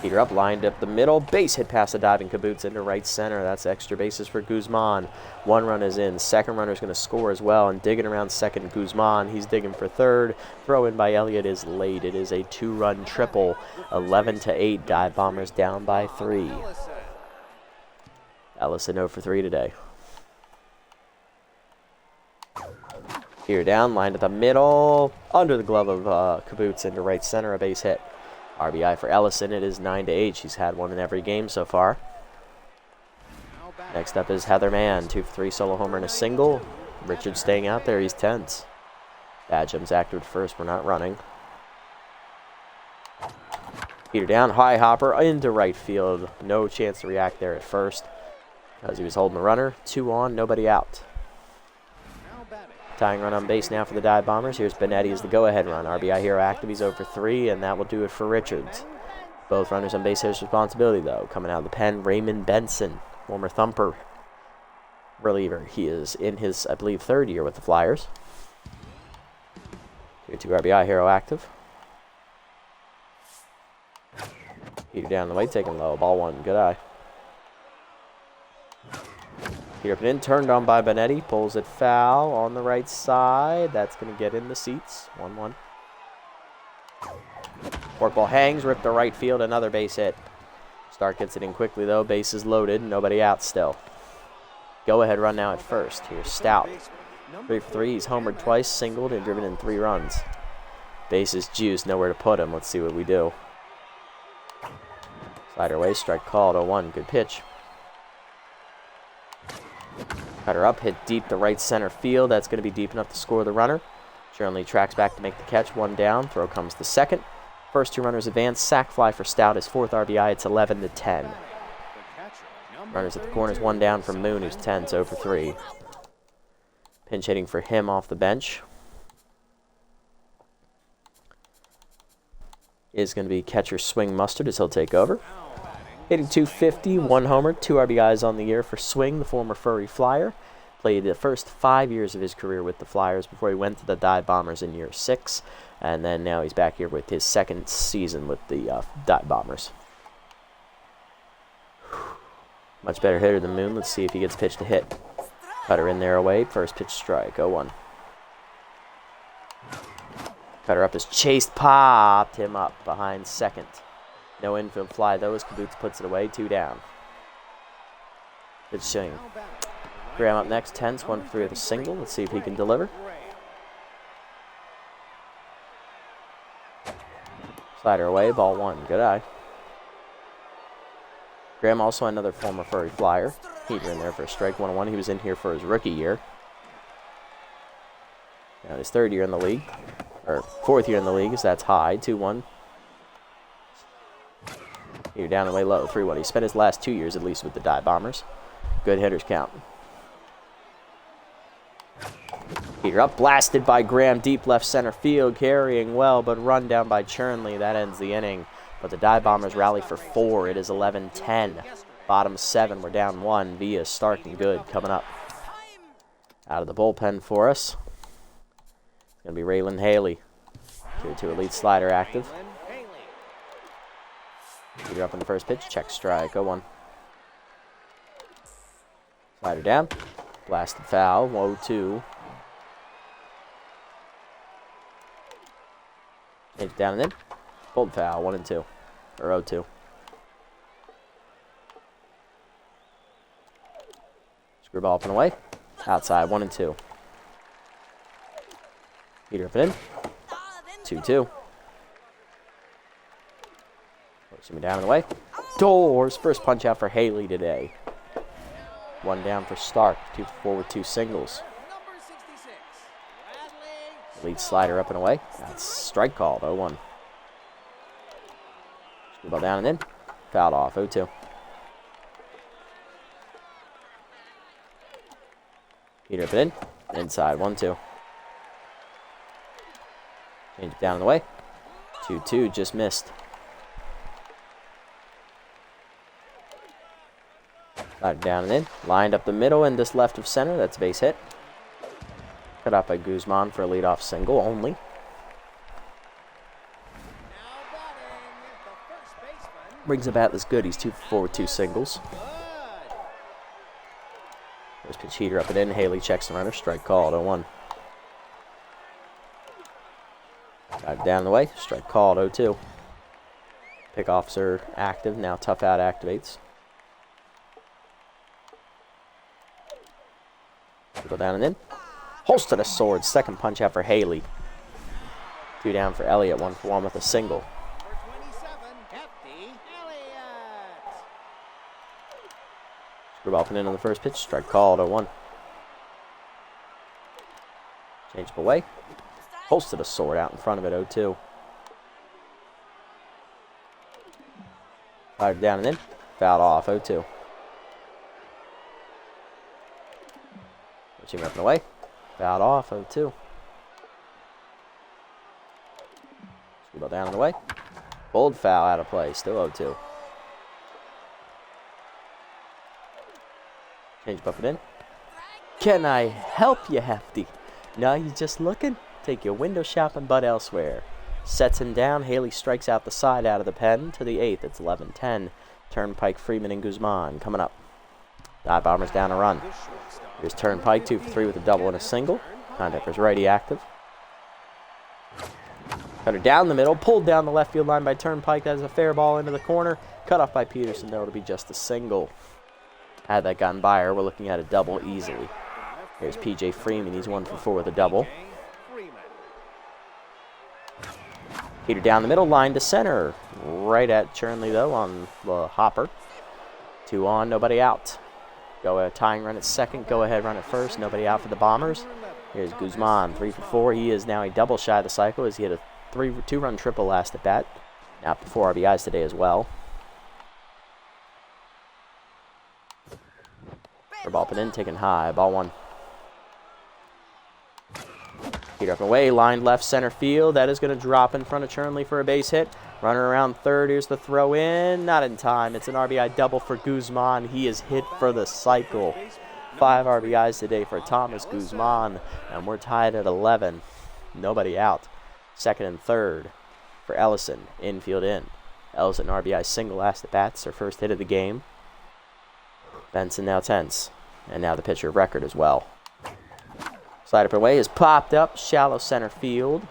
Peter up, lined up the middle. Base hit past the diving Kaboots into right center. That's extra bases for Guzman. 1 run is in. Second runner is going to score as well. And digging around second, Guzman. He's digging for third. Throw in by Elliott is late. It is a 2-run triple. 11-8. Dive Bombers down by 3. Ellison 0 for 3 today. Peter down, lined at the middle. Under the glove of Kaboots into right center. A base hit. RBI for Ellison. It is 9-8. She's had 1 in every game so far. Next up is Heather Mann. 2 for 3 solo homer and a single. Richard staying out there. He's tense. Badgeham's active at first. We're not running. Peter down. High hopper into right field. No chance to react there at first because he was holding the runner. 2 on. Nobody out. Tying run on base now for the Dive Bombers. Here's Benetti as the go-ahead run. RBI hero active. He's 0 for 3, and that will do it for Richards. Both runners on base hitter's responsibility, though. Coming out of the pen, Raymond Benson, former Thumper reliever. He is in his, I believe, 3rd year with the Flyers. Tier 2 RBI hero active. Peter down the way, taking low. Ball 1. Good eye. Peter up and in, turned on by Benetti, pulls it foul on the right side. That's going to get in the seats. 1-1. Forkball hangs, ripped to right field, another base hit. Stark gets it in quickly, though. Base is loaded, nobody out still. Go-ahead run now at first. Here's Stout. 3 for 3, he's homered twice, singled, and driven in 3 runs. Bases juice, nowhere to put him. Let's see what we do. Slider away, strike called, 0-1. Good pitch. Cutter up, hit deep to right center field. That's going to be deep enough to score the runner. Chernley tracks back to make the catch. 1 down. Throw comes the second. First 2 runners advance. Sac fly for Stout, his 4th RBI. It's 11-10. Runners at the corners. 1 down from Moon, who's 10, so for 3. Pinch hitting for him off the bench is going to be catcher Swing Mustard as he'll take over. Hitting .250, 1 homer, 2 RBIs on the year for Swing, the former Furry Flyer. Played the first 5 years of his career with the Flyers before he went to the Dive Bombers in year 6. And then now he's back here with his 2nd season with the Dive Bombers. Much better hitter than Moon. Let's see if he gets pitched to hit. Cutter in there away. First pitch strike, 0-1. Cutter up is chased, popped him up behind second. No infield fly though as Kabootz puts it away, 2 down. Good swing. Graham up next, 10's 1 for 3 with a single. Let's see if he can deliver. Slider away, ball 1. Good eye. Graham also another former Furry Flyer. Heater in there for a strike, 1-1. He was in here for his rookie year. Now his 3rd year in the league. Or 4th year in the league, so that's high, 2-1. Heater down and way low, 3-1. He spent his last 2 years at least with the Dive Bombers. Good hitters count. Heater up, blasted by Graham, deep left center field, carrying well, but run down by Chernley. That ends the inning. But the Dive Bombers rally for 4. It is 11-10. Bottom 7, we're down 1. Via Stark and Good coming up. Out of the bullpen for us. It's going to be Raylan Haley. 2-2 elite slider active. Heater up in the first pitch, check strike, 0-1. Slider down, blasted foul, 0-2. Change down and in, pulled foul, 1-2, or 0-2. Screwball up and away, outside, 1-2. Heater up and in, 2-2. Pushing me down and away. Doors, first punch out for Haley today. 1 down for Stark, 2 for 4 with 2 singles. Lead slider up and away. That's strike called, 0-1. Screwball down and in. Fouled off, 0-2. Heater up and in. Inside, 1-2. Change it down and away. 2-2, just missed. Slider down and in. Lined up the middle and just left of center. That's a base hit. Cut out by Guzman for a leadoff single only. Brings a bat that's good. He's 2 for 4 with 2 singles. First pitch Heater up and in. Haley checks the runner. Strike called, 0-1. Slider down the way. Strike called, 0-2. Pickoffs are active. Now tough out activates. Go down and in. Holst to the sword. Second punch out for Haley. 2 down for Elliott. 1 for 1 with a single. Screwball up and in on the first pitch. Strike called, 0-1. Change up away. Holst to the sword out in front of it. 0-2. Fired down and in. Fouled off. 0-2. Pushing up and away. Fouled off, 0-2. Screwball down and away. Bold foul out of play, still 0-2. Change up and in. Can I help you, Hefty? No, you just looking? Take your window shopping but elsewhere. Sets him down. Haley strikes out the side out of the pen to the 8th. It's 11-10. Turnpike, Freeman, and Guzman coming up. Dive Bombers down a run. Here's Turnpike, 2 for 3 with a double and a single. Contact for his righty active. Cutter down the middle, pulled down the left field line by Turnpike. That is a fair ball into the corner. Cut off by Peterson, though, it'll be just a single. Had that gotten by her, we're looking at a double easily. Here's P.J. Freeman, he's 1 for 4 with a double. Peter down the middle, line to center. Right at Chernley, though, on the hopper. 2 on, nobody out. Go tying run at second, go ahead run at first, nobody out for the Bombers. Here's Guzman, 3 for 4. He is now a double shy of the cycle as he had a 2-run triple last at bat. Now 4 RBIs today as well. Ball put in, taken high, ball 1. Peter up and away, lined left center field. That is going to drop in front of Chernley for a base hit. Runner around third, here's the throw in. Not in time, it's an RBI double for Guzman. He is hit for the cycle. 5 RBIs today for Thomas Guzman, and we're tied at 11. Nobody out. Second and third for Ellison, infield in. Ellison RBI single last at bats, their first hit of the game. Benson now tense, and now the pitcher of record as well. Slide up and away is popped up, shallow center field.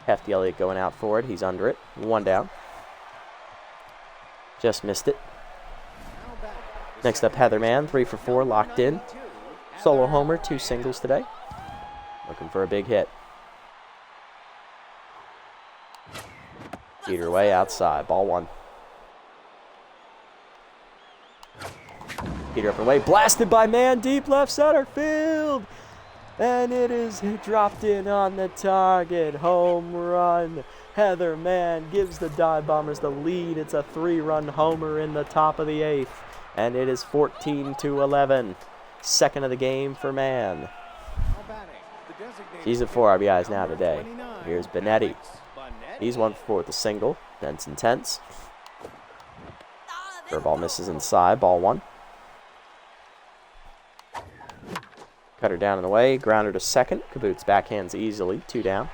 Hefty Elliott going out for it, he's under it. 1 down. Just missed it. Next up, Heatherman, 3 for 4, locked in. Solo homer, 2 singles today. Looking for a big hit. Peter away outside, ball 1. Peter up and away, blasted by man deep left center field. And it is dropped in on the target. Home run. Heatherman gives the Dive Bombers the lead. It's a 3-run homer in the top of the 8th. And it is 14-11. Second of the game for Man. He's at 4 RBIs now today. Here's Benetti. He's 1 for 4 with a single. Benson tense. Curveball misses inside. Ball 1. Cutter down and away. Grounder to second. Kaboots backhands easily. 2 down.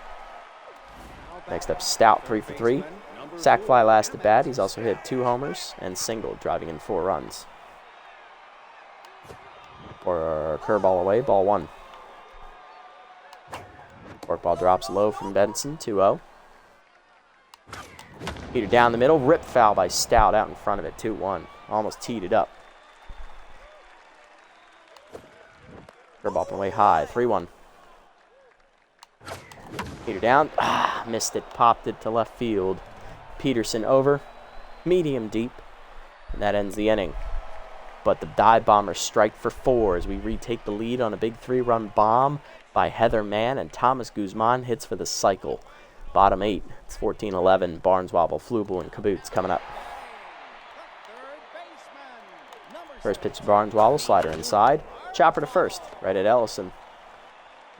Next up, Stout, 3 for 3. Sack fly last at bat. He's also hit 2 homers and single, driving in 4 runs. Or curveball away. Ball 1. Forkball drops low from Benson. 2-0. Peter down the middle. Rip foul by Stout out in front of it. 2-1. Almost teed it up. Curveball up and away high. 3-1. Peter down. Missed it. Popped it to left field. Peterson over. Medium deep. And that ends the inning. But the Dive Bombers strike for 4 as we retake the lead on a big 3-run bomb by Heatherman, and Thomas Guzman hits for the cycle. Bottom 8. It's 14-11. Barneswobble, Flubel, and Kaboots coming up. First pitch to Barneswobble. Slider inside. Chopper to first. Right at Ellison.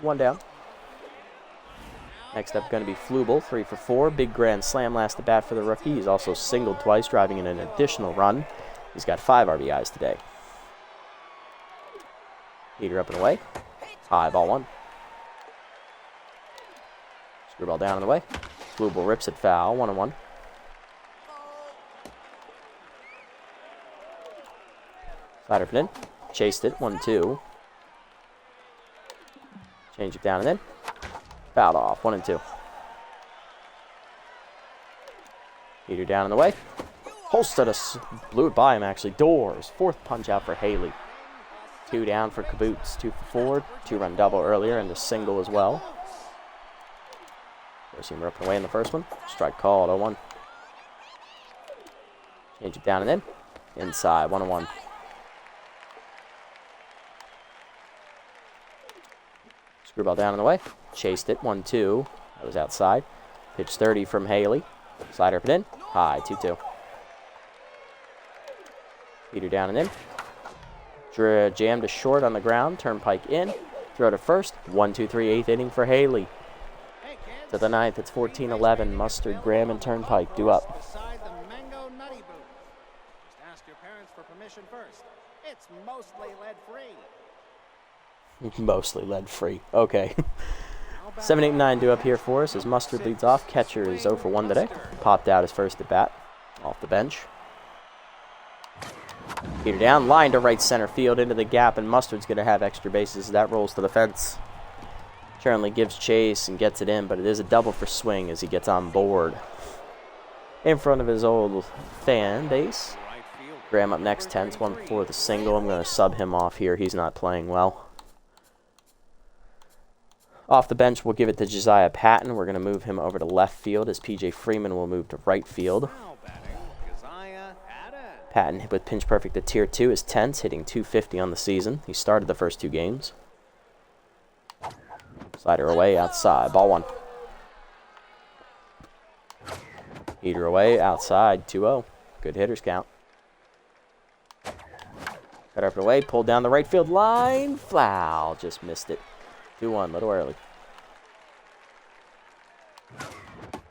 1 down. Next up going to be Flubel. 3 for 4. Big grand slam last at bat for the rookie. He's also singled twice, driving in an additional run. He's got 5 RBIs today. Peter up and away. High, ball 1. Screwball down and away. Flubel rips it foul. 1-1. Slider put in. Chased it. 1-2. Change it down and in. Fouled off. 1-2. Peter down and away. Holstead blew it by him, actually. Doors. 4th punch out for Haley. 2 down for Kaboots. 2 for 4. 2-run double earlier and a single as well. Four-seamer up and away in the first one. Strike called. 0-1. Change it down and in. Inside. 1-1. Screwball down and away. Chased it. 1-2. That was outside. Pitch 30 from Haley. Slider up and in. High. 2-2. Peter down and in. Jammed to short on the ground. Turnpike in. Throw to first. 1-2-3, 8th inning for Haley. To the 9th, it's 14-11. Mustard, Graham, and Turnpike due up. Ask your parents for permission first. It's mostly lead-free. Mostly lead-free. Okay. 7, 8, 9 due up here for us as Mustard leads off. Catcher is 0 for 1 today. Popped out his first at bat. Off the bench. Peter down, line to right center field into the gap, and Mustard's going to have extra bases. That rolls to the fence. Chernley gives chase and gets it in, but it is a double for swing as he gets on board. In front of his old fan base. Graham up next, tense, 1 for 4 with a single. I'm going to sub him off here. He's not playing well. Off the bench, we'll give it to Josiah Patton. We're going to move him over to left field as P.J. Freeman will move to right field. Now batting, Josiah Patton. Patton with pinch perfect at tier 2 is tense, hitting .250 on the season. He started the first 2 games. Slider away outside. Ball 1. Heater away outside. 2-0. Good hitters count. Cut up and away. Pulled down the right field line. Foul. Just missed it. 2-1. Little early.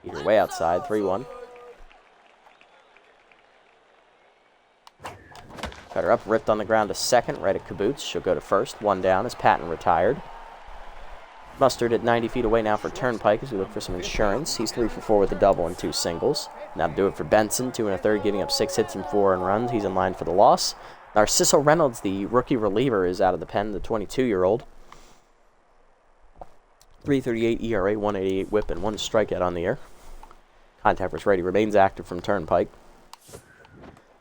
Heater way outside. 3-1. Cutter up, ripped on the ground to second, right at Caboose. She'll go to first. 1 down as Patton retired. Mustard at 90 feet away now for Turnpike as we look for some insurance. He's 3 for 4 with a double and 2 singles. Now to do it for Benson, 2 1/3, giving up 6 hits and 4 earned runs. He's in line for the loss. Narciso Reynolds, the rookie reliever, is out of the pen, the 22-year-old. 3.38 ERA, 1.88 whip, and 1 strikeout on the year. Contact versus righty remains active from Turnpike.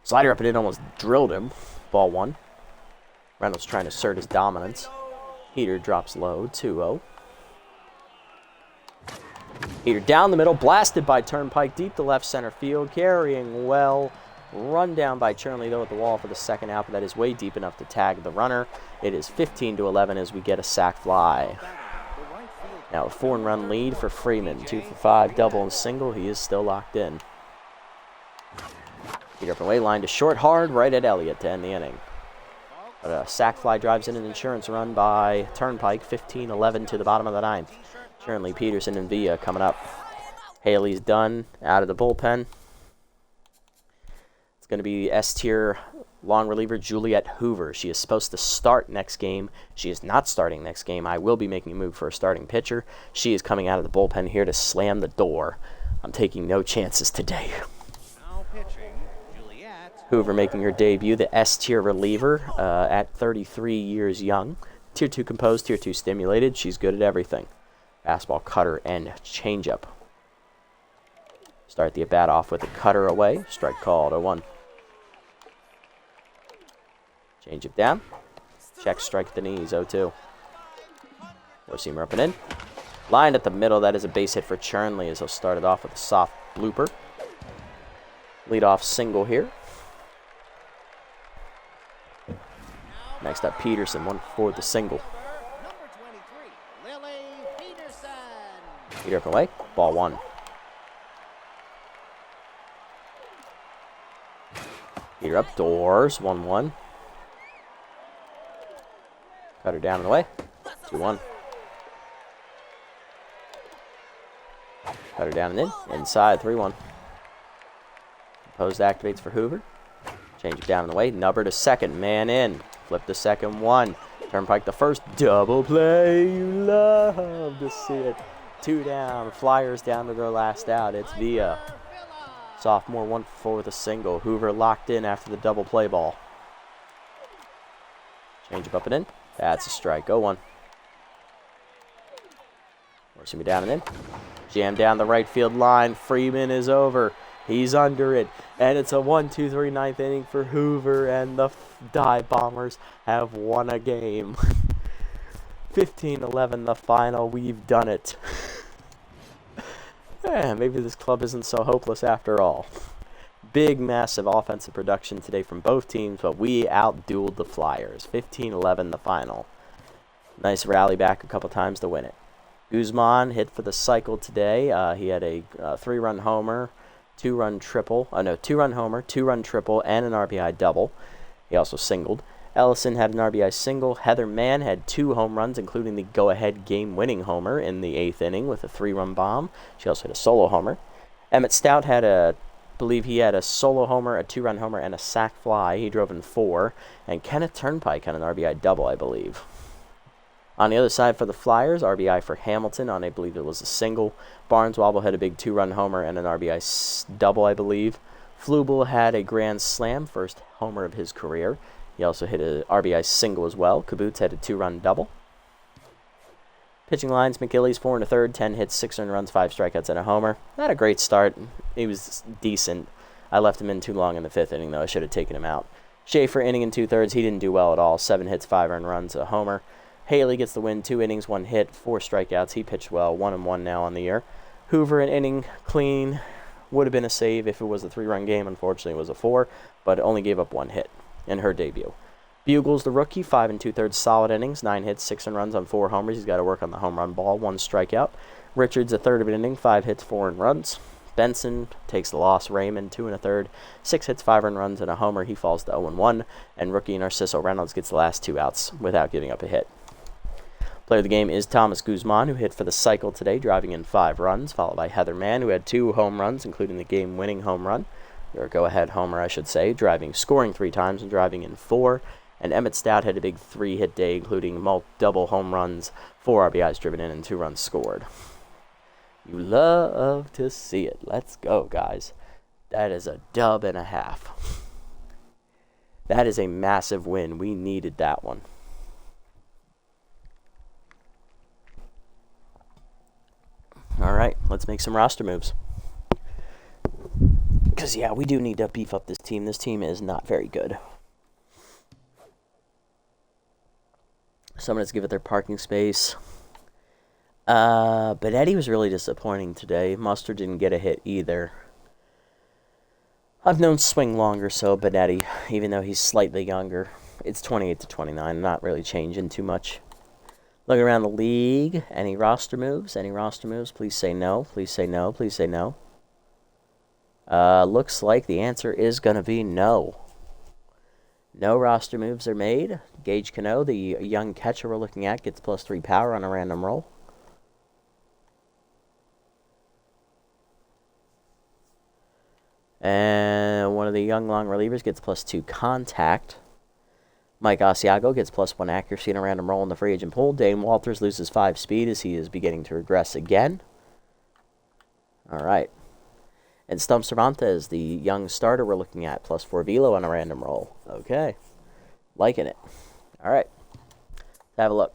Slider up and in, almost drilled him. Ball 1. Reynolds trying to assert his dominance. Heater drops low, 2-0. Heater down the middle, blasted by Turnpike, deep to left center field, carrying well. Run down by Chernley, though, at the wall for the second out, but that is way deep enough to tag the runner. It is 15-11 as we get a sac fly. Now a 4-run lead for Freeman. 2 for 5, double and single. He is still locked in. Heater up and away, line to short, hard, right at Elliott to end the inning. But a sac fly drives in an insurance run by Turnpike. 15-11 to the bottom of the 9th. Chernley, Peterson, and Villa coming up. Haley's done, out of the bullpen. It's going to be S-tier long reliever Juliet Hoover. She is supposed to start next game. She is not starting next game. I will be making a move for a starting pitcher. She is coming out of the bullpen here to slam the door. I'm taking no chances today. Now pitching, Juliet. Hoover making her debut, the S-tier reliever at 33 years young. Tier 2 composed, Tier 2 stimulated. She's good at everything. Fastball, cutter, and changeup. Start the at-bat off with a cutter away. Strike called, 0-1. Changeup down. Check, strike at the knees, 0-2. Four-seamer up and in. Lined at the middle. That is a base hit for Chernley as he'll start it off with a soft blooper. Leadoff single here. Next up, Peterson, 1 for the single. Number 23, Lily Peterson. Heater up and away. Ball 1. Heater up, doors, 1-1. Cutter down and away, 2-1. Cutter down and in, inside, 3-1. Opposed activates for Hoover. Change it down and away, Nubber to second, man in. Flip the second, 1. Turnpike the first, double play, you love to see it. 2 down, Flyers down to their last out, it's Villa. Sophomore 1 for 4 with a single. Hoover locked in after the double play ball. Change up and in. That's a strike. 0-1. Forcing me down and in. Jam down the right field line. Freeman is over. He's under it. And it's a 1-2-3 9th inning for Hoover. And the Dive Bombers have won a game. 15-11 the final. We've done it. Maybe this club isn't so hopeless after all. Big, massive offensive production today from both teams, but we outdueled the Flyers. 15-11 the final. Nice rally back a couple times to win it. Guzman hit for the cycle today. He had a 3-run homer, 2-run triple. 2-run homer, 2-run triple, and an RBI double. He also singled. Ellison had an RBI single. Heather Mann had 2 home runs, including the go-ahead game-winning homer in the 8th inning with a 3-run bomb. She also had a solo homer. Emmett Stout had a solo homer, a 2-run homer, and a sac fly. He drove in 4. And Kenneth Turnpike had an RBI double, I believe. On the other side for the Flyers, RBI for Hamilton on, I believe it was a single. Barneswobble had a big 2-run homer and an RBI double, I believe. Flubel had a grand slam, first homer of his career. He also hit an RBI single as well. Caboose had a 2-run double. Pitching lines, McGillies 4 1/3, 10 hits, 6 earned runs, 5 strikeouts, and a homer. Not a great start. He was decent. I left him in too long in the 5th inning, though. I should have taken him out. Schaefer, inning and 2/3. He didn't do well at all. 7 hits, 5 earned runs, a homer. Haley gets the win, 2 innings, 1 hit, 4 strikeouts. He pitched well, 1-1 now on the year. Hoover, an inning clean, would have been a save if it was a 3-run game. Unfortunately, it was a 4, but only gave up 1 hit in her debut. Bugles, the rookie, 5 2/3 solid innings, 9 hits, 6 runs on 4 homers. He's got to work on the home run ball, 1 strikeout. Richards, a third of an inning, 5 hits, 4 runs. Benson takes the loss. Raymond, 2 1/3, 6 hits, 5 runs, and a homer. He falls to 0-1. And rookie Narciso Reynolds gets the last 2 outs without giving up a hit. Player of the game is Thomas Guzman, who hit for the cycle today, driving in 5 runs, followed by Heather Mann, who had 2 home runs, including the game-winning home run, or go-ahead homer, I should say, scoring 3 times and driving in 4. And Emmett Stout had a big 3-hit day, including double home runs, 4 RBIs driven in, and 2 runs scored. You love to see it. Let's go, guys. That is a dub and a half. That is a massive win. We needed that one. All right, let's make some roster moves. Because, yeah, we do need to beef up this team. This team is not very good. Someone has to give it their parking space. Benetti was really disappointing today. Mustard didn't get a hit either. I've known Swing longer, so Benetti, even though he's slightly younger, it's 28-29, not really changing too much. Looking around the league, any roster moves? Any roster moves? Please say no. Please say no. Please say no. Looks like the answer is going to be no. No roster moves are made. Gage Cano, the young catcher we're looking at, gets +3 power on a random roll. And one of the young long relievers gets +2 contact. Mike Asiago gets +1 accuracy in a random roll in the free agent pool. Dane Walters loses 5 speed as he is beginning to regress again. All right. And Stump Cervantes, the young starter we're looking at, +4 velo on a random roll. Okay. Liking it. All right. Let's have a look.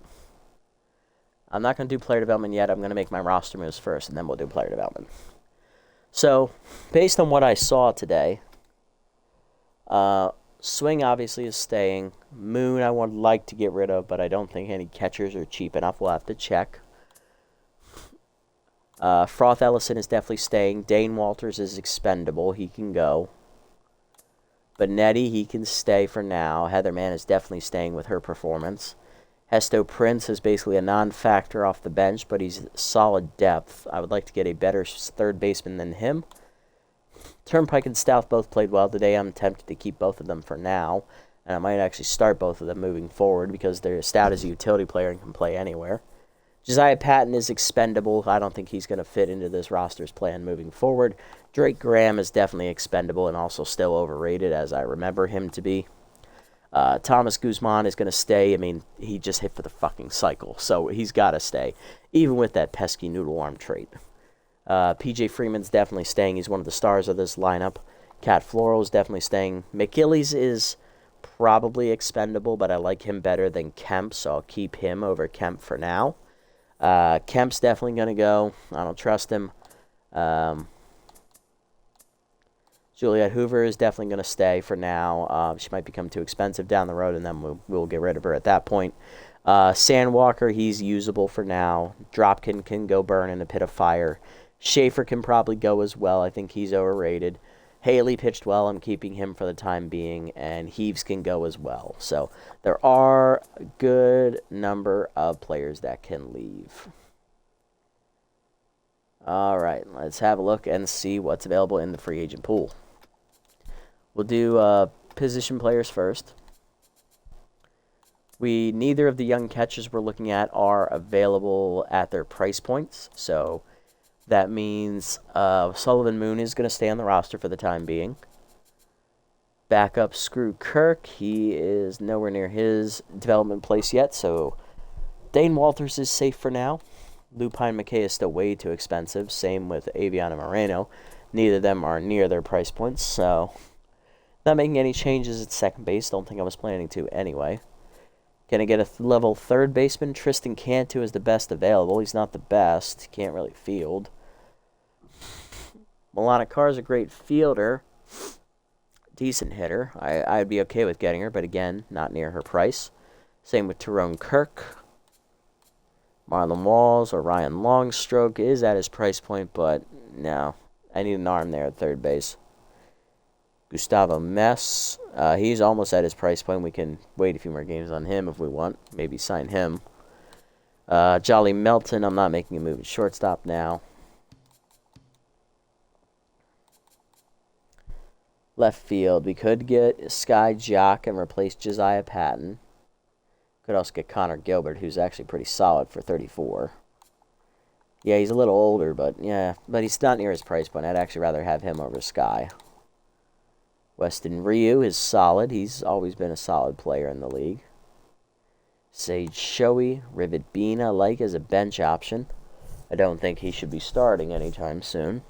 I'm not going to do player development yet. I'm going to make my roster moves first, and then we'll do player development. So, based on what I saw today, Swing obviously is staying. Moon I would like to get rid of, but I don't think any catchers are cheap enough. We'll have to check. Froth Ellison is definitely staying. Dane Walters is expendable. He can go. Benetti, he can stay for now. Heather Mann is definitely staying with her performance. Hesto Prince is basically a non-factor off the bench, but he's solid depth. I would like to get a better third baseman than him. Turnpike and Stout both played well today. I'm tempted to keep both of them for now, and I might actually start both of them moving forward because Stout is a utility player and can play anywhere. Josiah Patton is expendable. I don't think he's going to fit into this roster's plan moving forward. Drake Graham is definitely expendable and also still overrated, as I remember him to be. Thomas Guzman is going to stay. I mean, he just hit for the fucking cycle, so he's got to stay, even with that pesky noodle arm trait. P.J. Freeman's definitely staying. He's one of the stars of this lineup. Cat Floral is definitely staying. McGillies is probably expendable, but I like him better than Kemp, so I'll keep him over Kemp for now. Kemp's definitely going to go. I don't trust him. Juliette Hoover is definitely going to stay for now. She might become too expensive down the road, and then we'll get rid of her at that point. Sandwalker, he's usable for now. Dropkin can go burn in a pit of fire. Schaefer can probably go as well. I think he's overrated. Haley pitched well. I'm keeping him for the time being. And Heaves can go as well. So there are a good number of players that can leave. All right, let's have a look and see what's available in the free agent pool. We'll do position players first. Neither of the young catchers we're looking at are available at their price points. So that means Sullivan Moon is going to stay on the roster for the time being. Backup Screw Kirk, he is nowhere near his development place yet. So Dane Walters is safe for now. Lupine McKay is still way too expensive. Same with Aviana Moreno. Neither of them are near their price points. So not making any changes at second base. Don't think I was planning to anyway. Gonna get a level third baseman. Tristan Cantu is the best available. He's not the best. He can't really field. Milana Carr is a great fielder. Decent hitter. I'd be okay with getting her, but again, not near her price. Same with Tyrone Kirk. Marlon Walls or Ryan Longstroke is at his price point, but no. I need an arm there at third base. Gustavo Mess, he's almost at his price point. We can wait a few more games on him if we want. Maybe sign him. Jolly Melton, I'm not making a move at shortstop now. Left field, we could get Sky Jock and replace Josiah Patton. Could also get Connor Gilbert, who's actually pretty solid for 34. Yeah, he's a little older, but he's not near his price point. I'd actually rather have him over Sky. Weston Ryu is solid. He's always been a solid player in the league. Sage Shoei, Rivet Bean I like as a bench option. I don't think he should be starting anytime soon.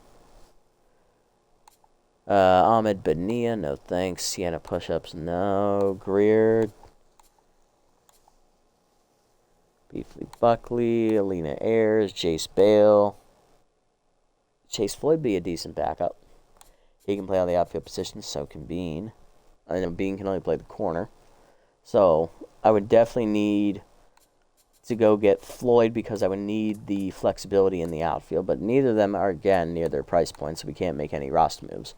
Ahmed Benia, no thanks. Sienna Push-Ups, no. Greer. Beefly Buckley, Alina Ayers, Jace Bale. Chase Floyd be a decent backup. He can play on the outfield position, so can Bean. I know Bean can only play the corner. So I would definitely need to go get Floyd because I would need the flexibility in the outfield. But neither of them are, again, near their price point, so we can't make any roster moves.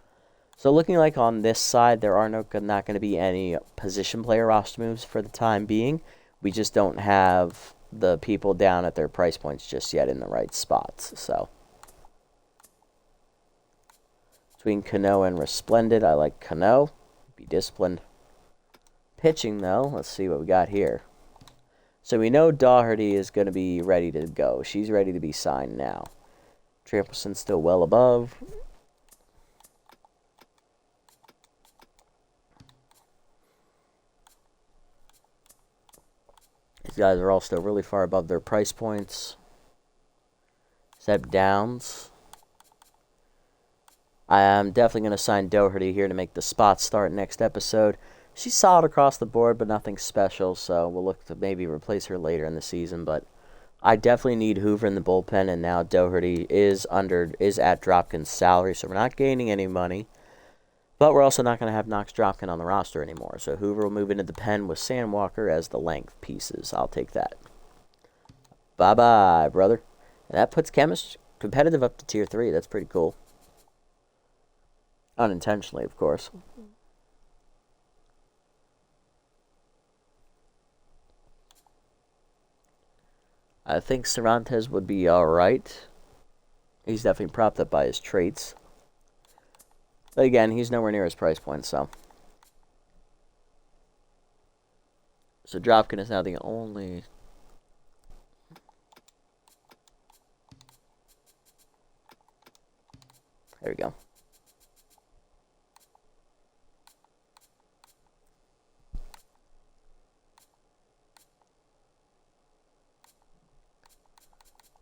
So looking like on this side, there are not going to be any position player roster moves for the time being. We just don't have the people down at their price points just yet in the right spots. So between Cano and Resplendent, I like Cano. Be disciplined. Pitching, though, let's see what we got here. So we know Doherty is going to be ready to go. She's ready to be signed now. Tramplerson's still well above. These guys are all still really far above their price points. Except Downs. I am definitely going to sign Doherty here to make the spot start next episode. She's solid across the board, but nothing special, so we'll look to maybe replace her later in the season. But I definitely need Hoover in the bullpen, and now Doherty is at Dropkin's salary, so we're not gaining any money. But we're also not going to have Knox Dropkin on the roster anymore. So Hoover will move into the pen with Sandwalker as the length pieces. I'll take that. Bye-bye, brother. And that puts Chemist competitive up to Tier 3. That's pretty cool. Unintentionally, of course. I think Cervantes would be alright. He's definitely propped up by his traits. But again, he's nowhere near his price point, so. So Dropkin is now the only. There we go.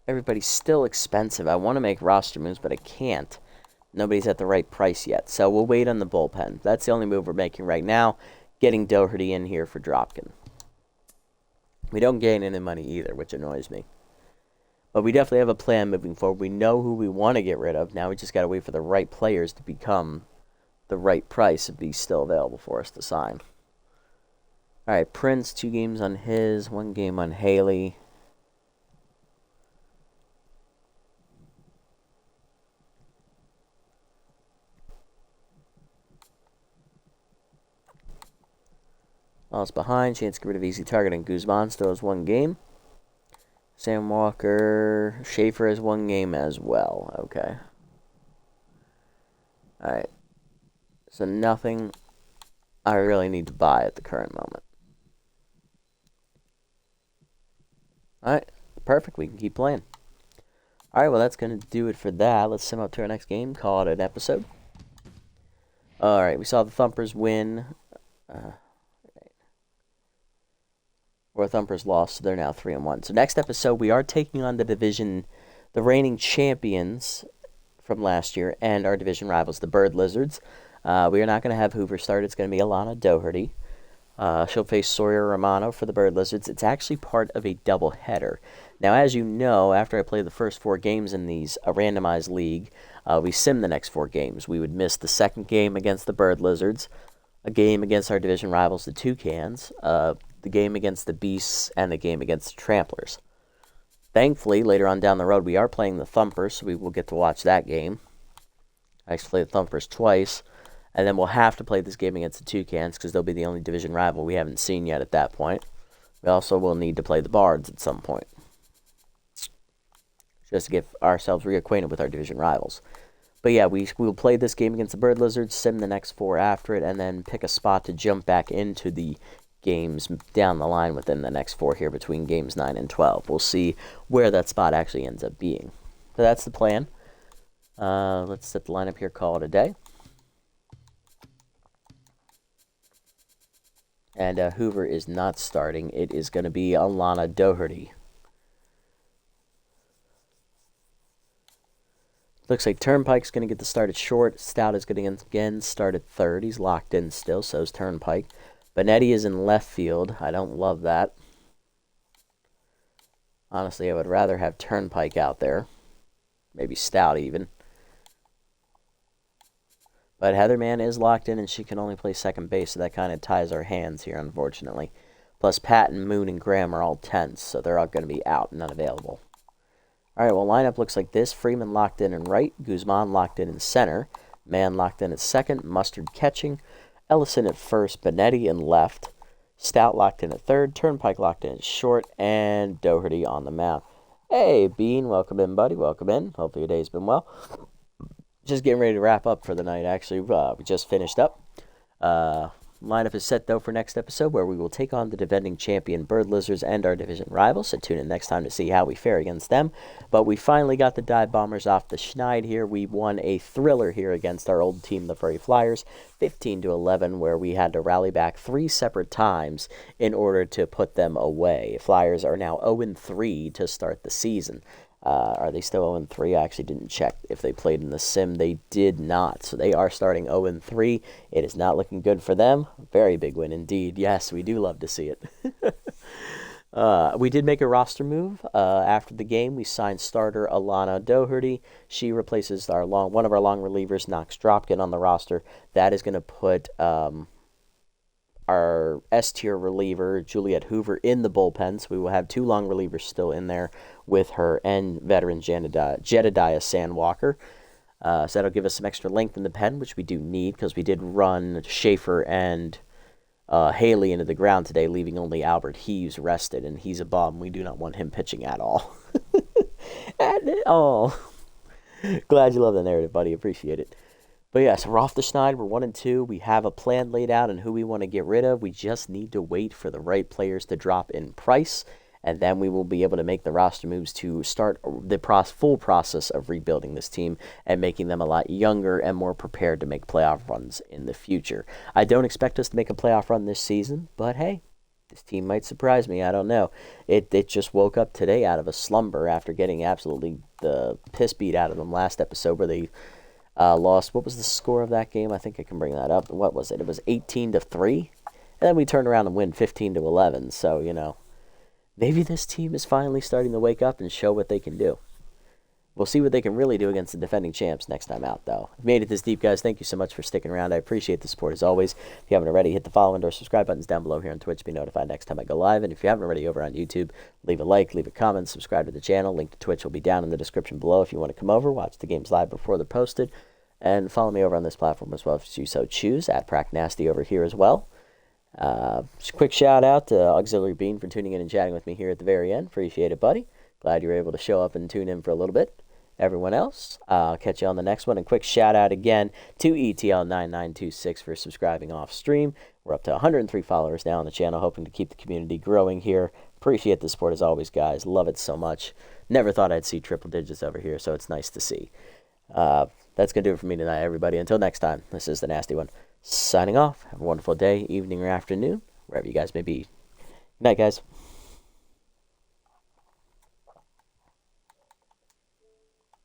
Everybody's still expensive. I want to make roster moves, but I can't. Nobody's at the right price yet. So we'll wait on the bullpen. That's the only move we're making right now. Getting Doherty in here for Dropkin. We don't gain any money either, which annoys me. But we definitely have a plan moving forward. We know who we want to get rid of. Now we just got to wait for the right players to become the right price and be still available for us to sign. Alright, Prince, 2 games on his, 1 game on Haley. Miles behind, chance to get rid of easy targeting. Guzman still has 1 game. Sam Walker, Schaefer has 1 game as well. Okay. Alright. So nothing I really need to buy at the current moment. Alright, perfect. We can keep playing. Alright, well that's going to do it for that. Let's sim up to our next game. Call it an episode. Alright, we saw the Thumpers win. Or Thumpers lost, so they're now 3-1. So next episode, we are taking on the reigning champions from last year, and our division rivals, the Bird Lizards. We are not going to have Hoover start. It's going to be Alana Doherty. She'll face Sawyer Romano for the Bird Lizards. It's actually part of a doubleheader. Now, as you know, after I play the first 4 games in these randomized league, we sim the next 4 games. We would miss the second game against the Bird Lizards, a game against our division rivals, the Toucans, the game against the Beasts, and the game against the Tramplers. Thankfully, later on down the road, we are playing the Thumpers, so we will get to watch that game. I actually played the Thumpers twice, and then we'll have to play this game against the Toucans because they'll be the only division rival we haven't seen yet at that point. We also will need to play the Bards at some point, just to get ourselves reacquainted with our division rivals. But yeah, we will play this game against the Bird Lizards, sim the next 4 after it, and then pick a spot to jump back into the games down the line within the next 4 here between games 9 and 12. We'll see where that spot actually ends up being. So that's the plan. Let's set the lineup here, call it a day. And Hoover is not starting. It is going to be Alana Doherty. Looks like Turnpike's going to get the start at short. Stout is going to again start at third. He's locked in still, so is Turnpike. Benetti is in left field. I don't love that. Honestly, I would rather have Turnpike out there. Maybe Stout even. But Heatherman is locked in, and she can only play second base, so that kind of ties our hands here, unfortunately. Plus, Patton, Moon, and Graham are all tenths, so they're all going to be out and unavailable. All right, well, lineup looks like this. Freeman locked in right. Guzman locked in center. Mann locked in at second. Mustard catching. Ellison at first. Benetti in left. Stout locked in at third. Turnpike locked in at short. And Doherty on the mound. Hey, Bean, welcome in, buddy. Welcome in. Hopefully your day's been well. Just getting ready to wrap up for the night, actually. We just finished up. Lineup is set, though, for next episode, where we will take on the defending champion Bird Lizards and our division rivals, so tune in next time to see how we fare against them. But we finally got the Dive Bombers off the schneid here. We won a thriller here against our old team, the Furry Flyers, 15-11, where we had to rally back 3 separate times in order to put them away. Flyers are now 0-3 to start the season. Are they still 0-3? I actually didn't check if they played in the sim. They did not. So they are starting 0-3. It is not looking good for them. Very big win indeed. Yes, we do love to see it. We did make a roster move. After the game, we signed starter Alana Doherty. She replaces one of our long relievers, Knox Dropkin, on the roster. That is going to put our S-tier reliever, Juliet Hoover, in the bullpen. So we will have 2 long relievers still in there with her and veteran Jedediah Sandwalker. So that'll give us some extra length in the pen, which we do need because we did run Schaefer and Haley into the ground today, leaving only Albert Heaves rested, and he's a bum. We do not want him pitching at all. At all. Glad you love the narrative, buddy. Appreciate it. But yeah, so we're off the schneid. We're 1-2. We have a plan laid out on who we want to get rid of. We just need to wait for the right players to drop in price, and then we will be able to make the roster moves to start the full process of rebuilding this team and making them a lot younger and more prepared to make playoff runs in the future. I don't expect us to make a playoff run this season, but hey, this team might surprise me. I don't know. It just woke up today out of a slumber after getting absolutely the piss beat out of them last episode where they lost. What was the score of that game? I think I can bring that up. What was it? It was 18-3, and then we turned around and win 15-11. So, you know, maybe this team is finally starting to wake up and show what they can do. We'll see what they can really do against the defending champs next time out, though. If you made it this deep, guys, thank you so much for sticking around. I appreciate the support as always. If you haven't already, hit the follow and or subscribe buttons down below here on Twitch to be notified next time I go live. And if you haven't already over on YouTube, leave a like, leave a comment, subscribe to the channel. Link to Twitch will be down in the description below if you want to come over, watch the games live before they're posted. And follow me over on this platform as well if you so choose, at PracNasty over here as well. Just a quick shout out to Auxiliary Bean for tuning in and chatting with me here at the very end. Appreciate it, buddy. Glad you were able to show up and tune in for a little bit. Everyone else, I'll catch you on the next one. And quick shout out again to ETL9926 for subscribing off stream. We're up to 103 followers now on the channel, hoping to keep the community growing here. Appreciate the support as always, guys. Love it so much. Never thought I'd see triple digits over here, so it's nice to see. That's going to do it for me tonight, everybody. Until next time, this is the Nasty One, signing off. Have a wonderful day, evening, or afternoon, wherever you guys may be. Good night, guys.